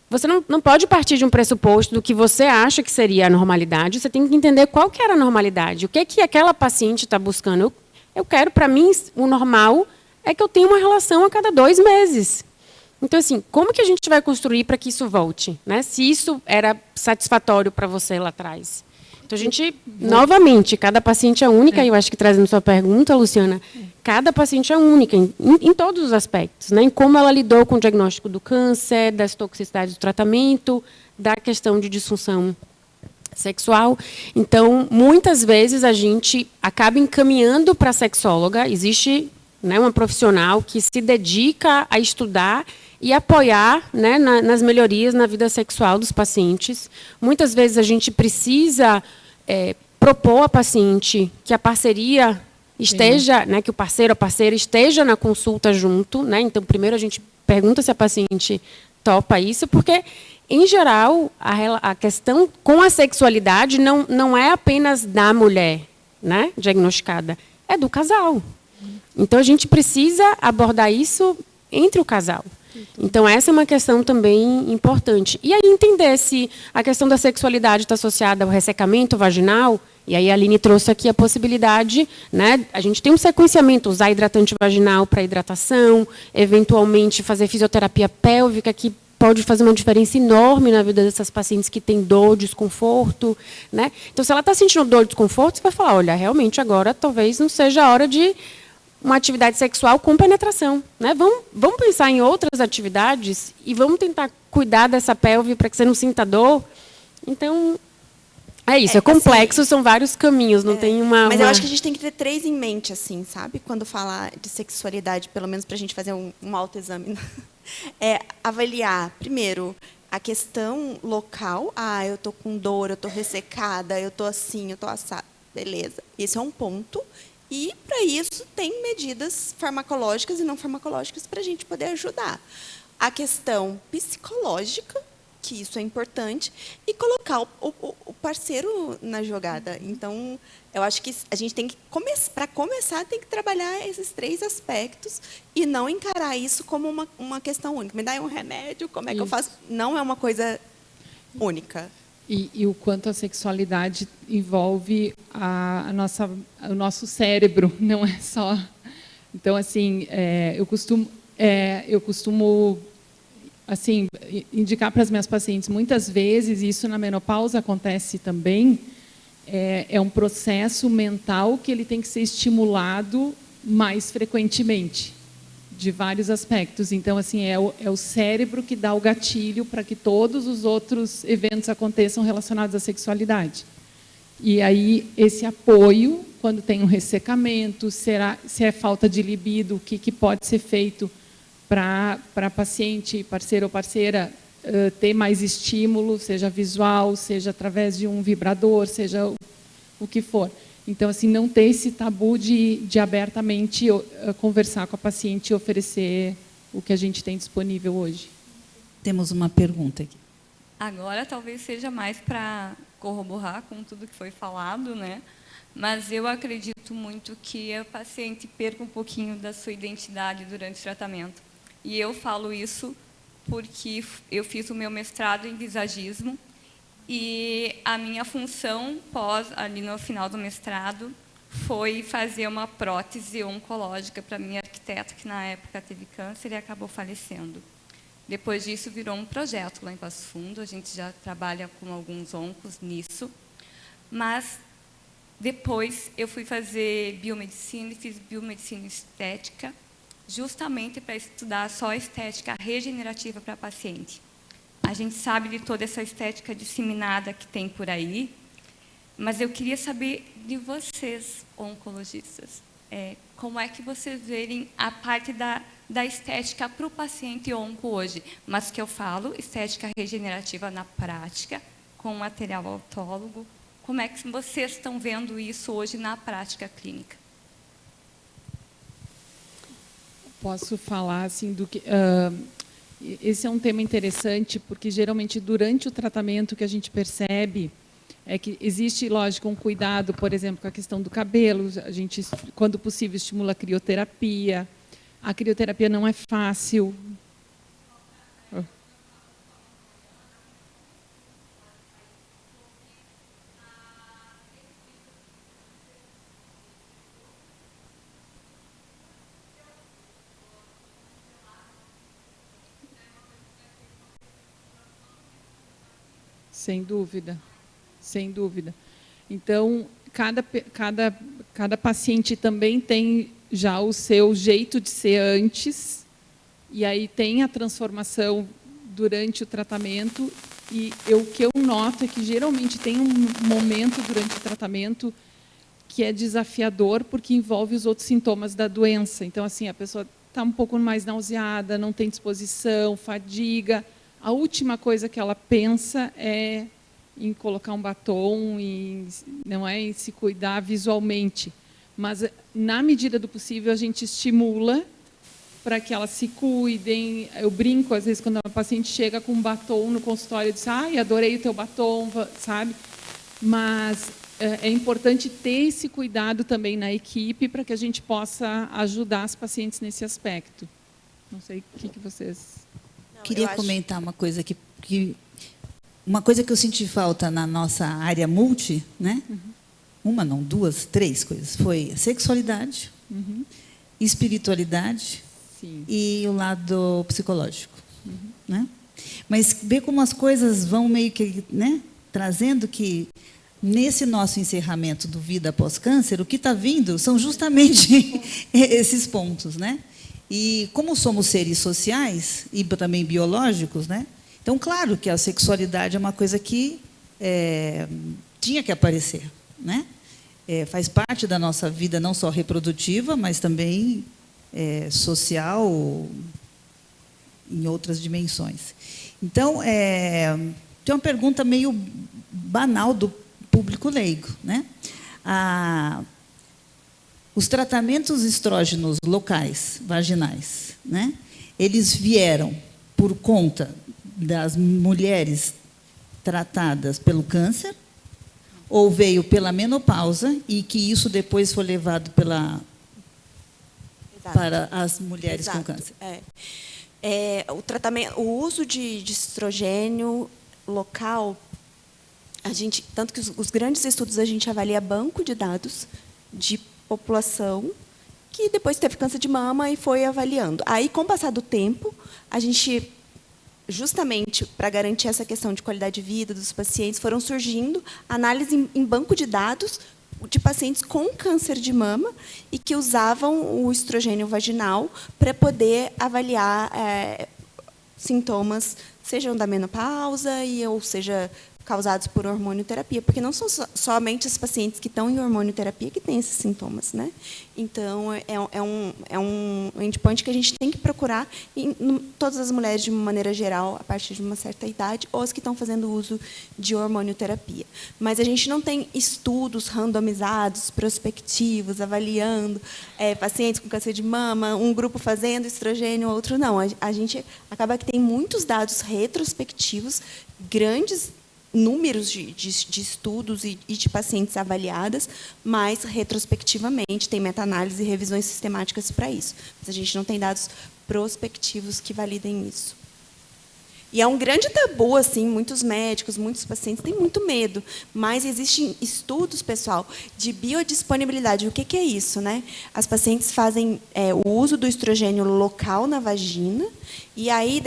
você não pode partir de um pressuposto do que você acha que seria a normalidade, você tem que entender qual que era a normalidade, o que que aquela paciente está buscando. Eu quero, para mim, o normal é que eu tenha uma relação a cada 2 meses. Então, assim, como que a gente vai construir para que isso volte? Né? Se isso era satisfatório para você lá atrás. Então, a gente, novamente, cada paciente é única, e eu acho que trazendo sua pergunta, Luciana, cada paciente é única em todos os aspectos, né? Em como ela lidou com o diagnóstico do câncer, das toxicidades do tratamento, da questão de disfunção sexual. Então, muitas vezes a gente acaba encaminhando para a sexóloga, existe, né, uma profissional que se dedica a estudar e apoiar, né, nas melhorias na vida sexual dos pacientes. Muitas vezes a gente precisa propor à paciente que a parceria esteja, né, que o parceiro ou a parceira esteja na consulta junto, né? Então, primeiro a gente pergunta se a paciente topa isso, porque, em geral, a questão com a sexualidade não é apenas da mulher, né, diagnosticada, é do casal. Então, a gente precisa abordar isso entre o casal. Então, essa é uma questão também importante. E aí, entender se a questão da sexualidade está associada ao ressecamento vaginal, e aí a Aline trouxe aqui a possibilidade, né, a gente tem um sequenciamento, usar hidratante vaginal para hidratação, eventualmente fazer fisioterapia pélvica, que pode fazer uma diferença enorme na vida dessas pacientes que têm dor, desconforto, né? Então, se ela está sentindo dor, desconforto, você vai falar, olha, realmente agora talvez não seja a hora de uma atividade sexual com penetração, né? Vamos pensar em outras atividades e vamos tentar cuidar dessa pelve para que você não sinta dor. Então, é isso, é complexo, assim, são vários caminhos, não tem uma... Mas eu acho que a gente tem que ter 3 em mente, assim, sabe? Quando falar de sexualidade, pelo menos para a gente fazer um autoexame. Avaliar, primeiro, a questão local. Eu estou com dor, eu estou ressecada, eu estou assim, eu estou assada. Beleza, esse é um ponto. E, para isso, tem medidas farmacológicas e não farmacológicas para a gente poder ajudar. A questão psicológica, que isso é importante, e colocar o parceiro na jogada. Então, eu acho que a gente tem que, para começar, tem que trabalhar esses 3 aspectos e não encarar isso como uma questão única. Me dá um remédio, como é que eu faço? Não é uma coisa única. E o quanto a sexualidade envolve o nosso cérebro, não é só... Então, assim, eu costumo assim, indicar para as minhas pacientes, muitas vezes, e isso na menopausa acontece também, é um processo mental que ele tem que ser estimulado mais frequentemente, de vários aspectos. Então, assim, é o cérebro que dá o gatilho para que todos os outros eventos aconteçam relacionados à sexualidade. E aí, esse apoio, quando tem um ressecamento, se é falta de libido, o que pode ser feito para a paciente, parceiro ou parceira, ter mais estímulo, seja visual, seja através de um vibrador, seja o que for. Então, assim, não ter esse tabu de abertamente conversar com a paciente e oferecer o que a gente tem disponível hoje. Temos uma pergunta aqui. Agora, talvez seja mais para corroborar com tudo que foi falado, né? Mas eu acredito muito que a paciente perca um pouquinho da sua identidade durante o tratamento. E eu falo isso porque eu fiz o meu mestrado em visagismo e a minha função ali no final do mestrado foi fazer uma prótese oncológica para minha arquiteta, que na época teve câncer e acabou falecendo. Depois disso, virou um projeto lá em Passo Fundo, a gente já trabalha com alguns oncos nisso, mas depois eu fui fazer biomedicina e fiz biomedicina estética, justamente para estudar só a estética regenerativa para a paciente. A gente sabe de toda essa estética disseminada que tem por aí, mas eu queria saber de vocês, oncologistas, como é que vocês verem a parte da estética para o paciente onco hoje, mas que eu falo, estética regenerativa na prática, com material autólogo. Como é que vocês estão vendo isso hoje na prática clínica? Posso falar assim do que... esse é um tema interessante, porque geralmente durante o tratamento que a gente percebe é que existe, lógico, um cuidado, por exemplo, com a questão do cabelo. A gente, quando possível, estimula a crioterapia. A crioterapia não é fácil. Sem dúvida, sem dúvida. Então, cada paciente também tem já o seu jeito de ser antes, e aí tem a transformação durante o tratamento, e o que eu noto é que geralmente tem um momento durante o tratamento que é desafiador, porque envolve os outros sintomas da doença. Então, assim, a pessoa está um pouco mais nauseada, não tem disposição, fadiga. A última coisa que ela pensa é em colocar um batom, não é em se cuidar visualmente. Mas, na medida do possível, a gente estimula para que elas se cuidem. Eu brinco, às vezes, quando a paciente chega com um batom no consultório, eu digo, ai, adorei o teu batom, sabe? Mas é importante ter esse cuidado também na equipe para que a gente possa ajudar as pacientes nesse aspecto. Não sei o que vocês... Queria comentar uma coisa uma coisa que eu senti falta na nossa área multi, né? Uma, não, duas, três coisas. Foi a sexualidade, espiritualidade e o lado psicológico, né? Mas ver como as coisas vão meio que, né, trazendo que nesse nosso encerramento do Vida Após Câncer, o que está vindo são justamente esses pontos, né? E como somos seres sociais e também biológicos, né? Então, claro que a sexualidade é uma coisa que tinha que aparecer, né? Faz parte da nossa vida, não só reprodutiva, mas também social, em outras dimensões. Então, tem uma pergunta meio banal do público leigo, né? Os tratamentos estrógenos locais, vaginais, né? Eles vieram por conta das mulheres tratadas pelo câncer, ou veio pela menopausa, e que isso depois foi levado para as mulheres com câncer? O tratamento, o uso de estrogênio local, tanto que os grandes estudos a gente avalia banco de dados de população que depois teve câncer de mama e foi avaliando. Aí, com o passar do tempo, a gente, justamente para garantir essa questão de qualidade de vida dos pacientes, foram surgindo análises em banco de dados de pacientes com câncer de mama e que usavam o estrogênio vaginal para poder avaliar sintomas, sejam da menopausa ou seja causados por hormonioterapia, porque não são somente os pacientes que estão em hormonioterapia que têm esses sintomas, né? Então, é um endpoint que a gente tem que procurar em todas as mulheres, de uma maneira geral, a partir de uma certa idade, ou as que estão fazendo uso de hormonioterapia. Mas a gente não tem estudos randomizados, prospectivos, avaliando pacientes com câncer de mama, um grupo fazendo estrogênio, outro não. A gente acaba que tem muitos dados retrospectivos, grandes números de estudos e de pacientes avaliadas, mas retrospectivamente tem meta-análise e revisões sistemáticas para isso. Mas a gente não tem dados prospectivos que validem isso. E é um grande tabu, assim, muitos médicos, muitos pacientes têm muito medo, mas existem estudos, pessoal, de biodisponibilidade. O que é isso, né? As pacientes fazem o uso do estrogênio local na vagina, e aí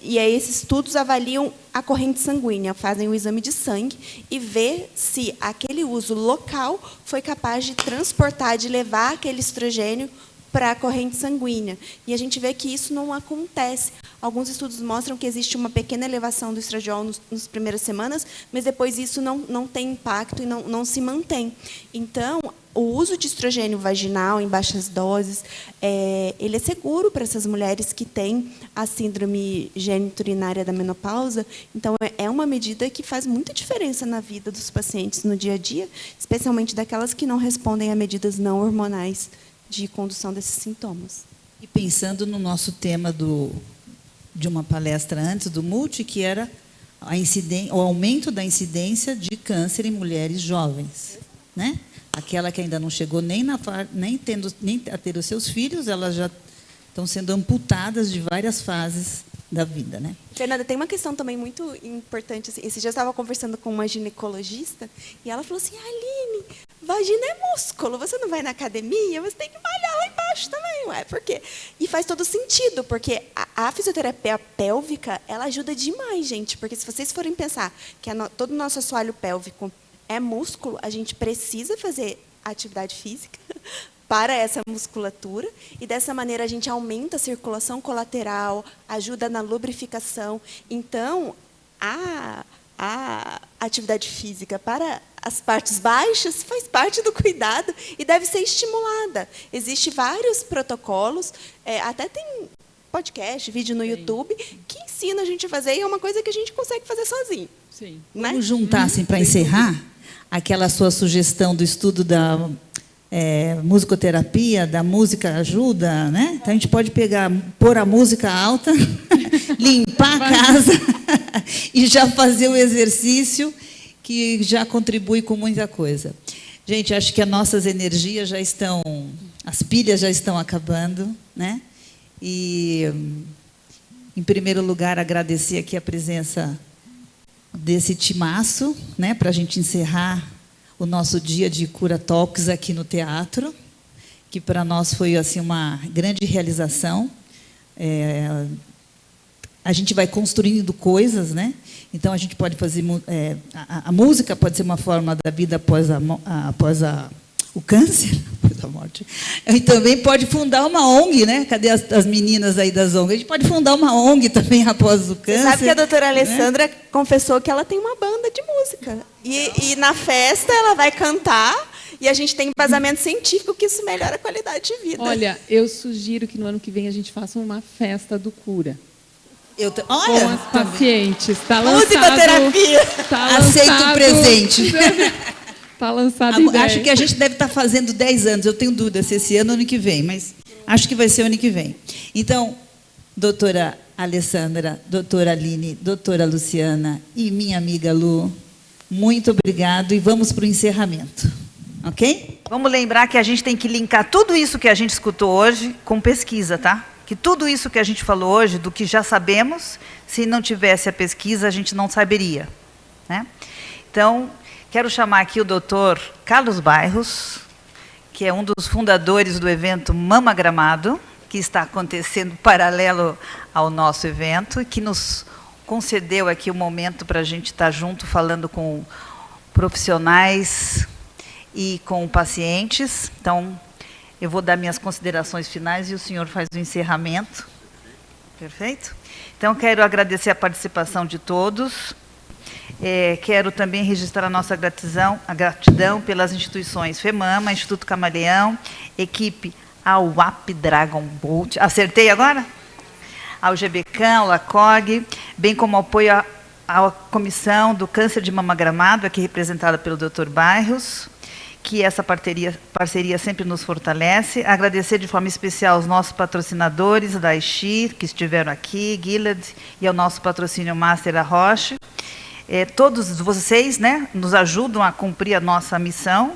esses estudos avaliam a corrente sanguínea, fazem o exame de sangue e vê se aquele uso local foi capaz de transportar, de levar aquele estrogênio para a corrente sanguínea. E a gente vê que isso não acontece. Alguns estudos mostram que existe uma pequena elevação do estradiol nas primeiras semanas, mas depois isso não tem impacto e não se mantém. Então, o uso de estrogênio vaginal em baixas doses, ele é seguro para essas mulheres que têm a síndrome geniturinária da menopausa. Então, é uma medida que faz muita diferença na vida dos pacientes no dia a dia, especialmente daquelas que não respondem a medidas não hormonais de condução desses sintomas. E pensando no nosso tema de uma palestra antes do Multi, que era o aumento da incidência de câncer em mulheres jovens, né? Aquela que ainda não chegou nem a ter os seus filhos, ela já estão sendo amputadas de várias fases da vida, né? Fernanda, tem uma questão também muito importante. Assim, esse dia eu estava conversando com uma ginecologista e ela falou assim, Aline, vagina é músculo, você não vai na academia, você tem que malhar lá embaixo também, ué, por quê? E faz todo sentido, porque a fisioterapia pélvica, ela ajuda demais, gente, porque se vocês forem pensar que todo o nosso assoalho pélvico é músculo, a gente precisa fazer atividade física para essa musculatura, e dessa maneira a gente aumenta a circulação colateral, ajuda na lubrificação. Então, a atividade física para as partes baixas faz parte do cuidado e deve ser estimulada. Existem vários protocolos, até tem podcast, vídeo no YouTube, que ensina a gente a fazer, e é uma coisa que a gente consegue fazer sozinho. Sim. Né? Vamos juntar, assim, para encerrar, aquela sua sugestão do estudo da musicoterapia, da música ajuda, né? Então, a gente pode pôr a música alta, limpar a casa e já fazer o exercício, que já contribui com muita coisa. Gente, acho que as nossas energias já estão, as pilhas já estão acabando, né? E, em primeiro lugar, agradecer aqui a presença desse timaço, né, para a gente encerrar o nosso dia de Cura Talks aqui no teatro, que para nós foi assim uma grande realização. A gente vai construindo coisas, né? Então a gente pode fazer a música pode ser uma forma da vida após o câncer, após a morte. E também pode fundar uma ONG, né? Cadê as meninas aí das ONG? A gente pode fundar uma ONG também após o câncer. Você sabe que a doutora né? Alessandra confessou que ela tem uma banda de música. E na festa ela vai cantar, e a gente tem embasamento científico que isso melhora a qualidade de vida. Olha, eu sugiro que no ano que vem a gente faça uma festa do cura. Olha, com as pacientes. Tá lançado, musicoterapia. Tá aceito lançado, o presente. Está lançado a ideia. Acho que a gente deve estar fazendo 10 anos. Eu tenho dúvida se esse ano ou ano que vem, mas acho que vai ser ano que vem. Então, doutora Alessandra, doutora Aline, doutora Luciana e minha amiga Lu, muito obrigado e vamos para o encerramento. Ok? Vamos lembrar que a gente tem que linkar tudo isso que a gente escutou hoje com pesquisa, tá? Que tudo isso que a gente falou hoje, do que já sabemos, se não tivesse a pesquisa, a gente não saberia, né? Então, quero chamar aqui o doutor Carlos Bairros, que é um dos fundadores do evento Mama Gramado, que está acontecendo paralelo ao nosso evento, e que nos concedeu aqui o momento para a gente estar junto, falando com profissionais e com pacientes. Então, eu vou dar minhas considerações finais e o senhor faz o encerramento. Perfeito? Então, quero agradecer a participação de todos. Quero também registrar a nossa gratidão pelas instituições FEMAMA, Instituto Camaleão, equipe AUAP Dragon Bolt. Acertei agora? Ao GBCAM, ao LACOG, bem como apoio à Comissão do Câncer de Mama Gramado, aqui representada pelo Dr. Bairros, que essa parceria sempre nos fortalece. Agradecer de forma especial aos nossos patrocinadores da IXI, que estiveram aqui, Gilead, e ao nosso patrocínio Master, a Roche. Todos vocês, né, nos ajudam a cumprir a nossa missão.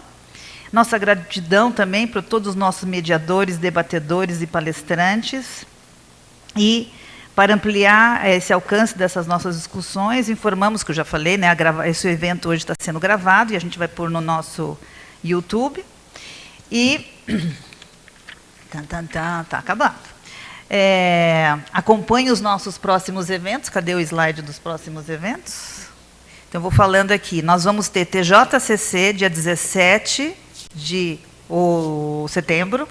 Nossa gratidão também para todos os nossos mediadores, debatedores e palestrantes. E, para ampliar esse alcance dessas nossas discussões, informamos, que eu já falei, né, esse evento hoje está sendo gravado e a gente vai pôr no nosso YouTube. E... Tá acabando. Acompanhe os nossos próximos eventos. Cadê o slide dos próximos eventos? Então, vou falando aqui. Nós vamos ter TJCC, dia 17 de setembro.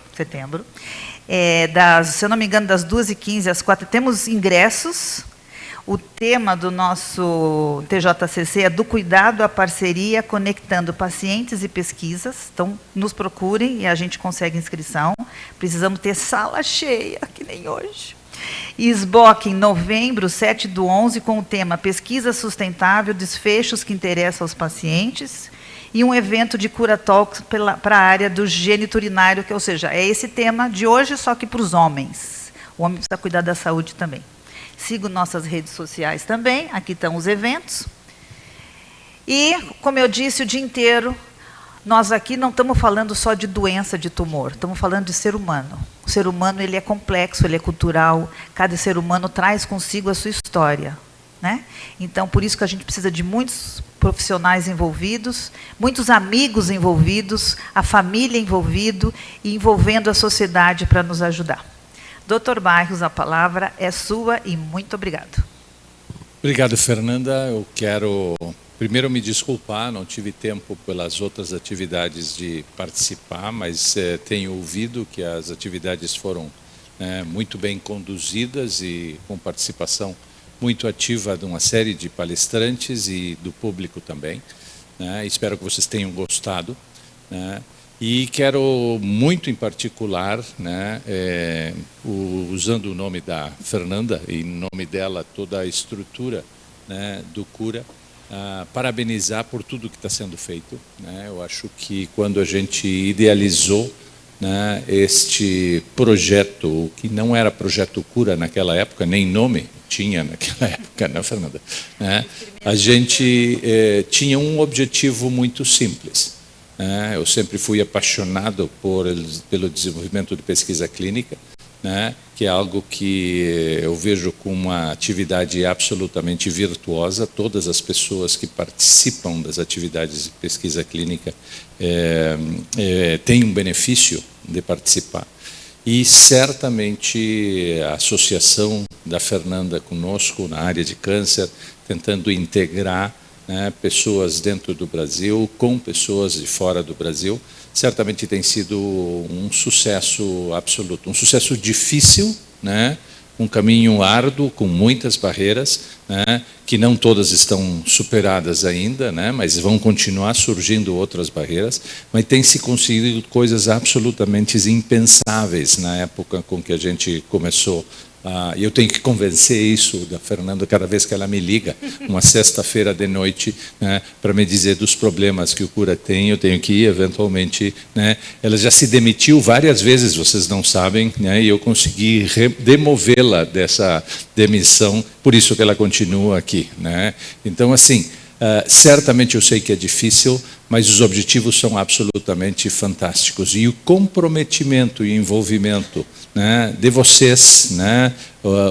Se eu não me engano, das 2h15 às 4h. Temos ingressos. O tema do nosso TJCC é do cuidado à parceria, conectando pacientes e pesquisas. Então, nos procurem e a gente consegue inscrição. Precisamos ter sala cheia, que nem hoje. E SBOC em novembro, 7/11, com o tema Pesquisa Sustentável, Desfechos que Interessam aos Pacientes. E um evento de Cura Talks para a área do gênito urinário, ou seja, é esse tema de hoje, só que para os homens. O homem precisa cuidar da saúde também. Sigo nossas redes sociais também, aqui estão os eventos. E, como eu disse, o dia inteiro, Nós aqui não estamos falando só de doença, de tumor, estamos falando de ser humano. O ser humano, ele é complexo, ele é cultural, cada ser humano traz consigo a sua história, né? Então, por isso que a gente precisa de muitos profissionais envolvidos, muitos amigos envolvidos, a família envolvida e envolvendo a sociedade para nos ajudar. Dr. Barros, a palavra é sua e muito obrigado. Obrigado, Fernanda. Eu quero primeiro me desculpar, não tive tempo pelas outras atividades de participar, mas tenho ouvido que as atividades foram muito bem conduzidas e com participação muito ativa de uma série de palestrantes e do público também, né? Espero que vocês tenham gostado, né? E quero muito em particular, né, usando o nome da Fernanda e em nome dela toda a estrutura, né, do Cura, parabenizar por tudo que está sendo feito, né? Eu acho que quando a gente idealizou, né, este projeto, que não era projeto Cura naquela época, nem nome tinha naquela época, né, Fernanda? Né? A gente tinha um objetivo muito simples. Né? Eu sempre fui apaixonado pelo desenvolvimento de pesquisa clínica, né, que é algo que eu vejo como uma atividade absolutamente virtuosa. Todas as pessoas que participam das atividades de pesquisa clínica têm um benefício de participar. E certamente a associação da Fernanda conosco na área de câncer, tentando integrar, né, pessoas dentro do Brasil com pessoas de fora do Brasil, certamente tem sido um sucesso absoluto, um sucesso difícil, né? Um caminho árduo, com muitas barreiras, né? Que não todas estão superadas ainda, né? Mas vão continuar surgindo outras barreiras, mas tem se conseguido coisas absolutamente impensáveis na época com que a gente começou. E eu tenho que convencer isso da Fernanda cada vez que ela me liga, uma sexta-feira de noite, né, para me dizer dos problemas que o Cura tem. Eu tenho que ir, eventualmente, né. Ela já se demitiu várias vezes, vocês não sabem, né, e eu consegui demovê-la dessa demissão, por isso que ela continua aqui, né. Então, assim, certamente eu sei que é difícil, mas os objetivos são absolutamente fantásticos. E o comprometimento e envolvimento, né, de vocês, né,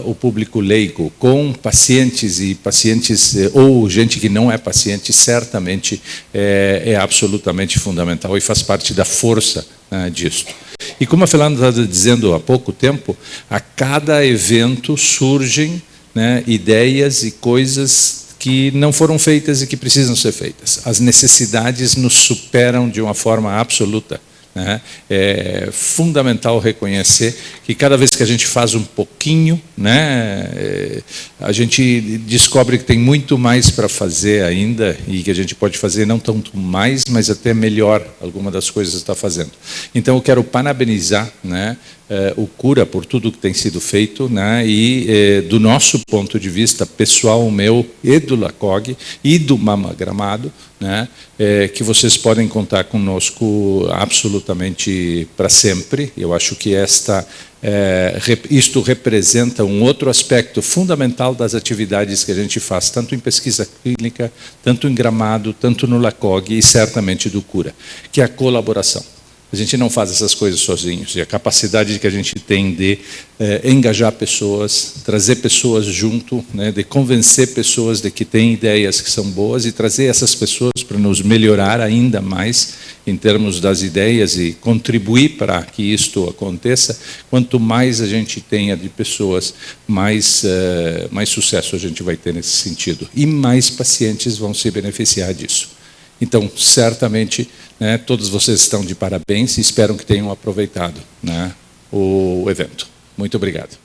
o público leigo, com pacientes e pacientes, ou gente que não é paciente, certamente é absolutamente fundamental e faz parte da força, né, disso. E como a Fernanda estava dizendo há pouco tempo, a cada evento surgem, né, ideias e coisas que não foram feitas e que precisam ser feitas. As necessidades nos superam de uma forma absoluta, né? É fundamental reconhecer que cada vez que a gente faz um pouquinho, né, a gente descobre que tem muito mais para fazer ainda e que a gente pode fazer não tanto mais, mas até melhor alguma das coisas que está fazendo. Então eu quero parabenizar, né, o Cura por tudo que tem sido feito, né, e do nosso ponto de vista pessoal, meu e do LACOG e do Mama Gramado, né, que vocês podem contar conosco absolutamente para sempre. Eu acho que isto representa um outro aspecto fundamental das atividades que a gente faz, tanto em pesquisa clínica, tanto em Gramado, tanto no LACOG e certamente do Cura, que é a colaboração. A gente não faz essas coisas sozinhos, e a capacidade que a gente tem de engajar pessoas, trazer pessoas junto, né, de convencer pessoas de que têm ideias que são boas e trazer essas pessoas para nos melhorar ainda mais em termos das ideias e contribuir para que isto aconteça. Quanto mais a gente tenha de pessoas, mais sucesso a gente vai ter nesse sentido. E mais pacientes vão se beneficiar disso. Então, certamente, né, todos vocês estão de parabéns e espero que tenham aproveitado, né, o evento. Muito obrigado.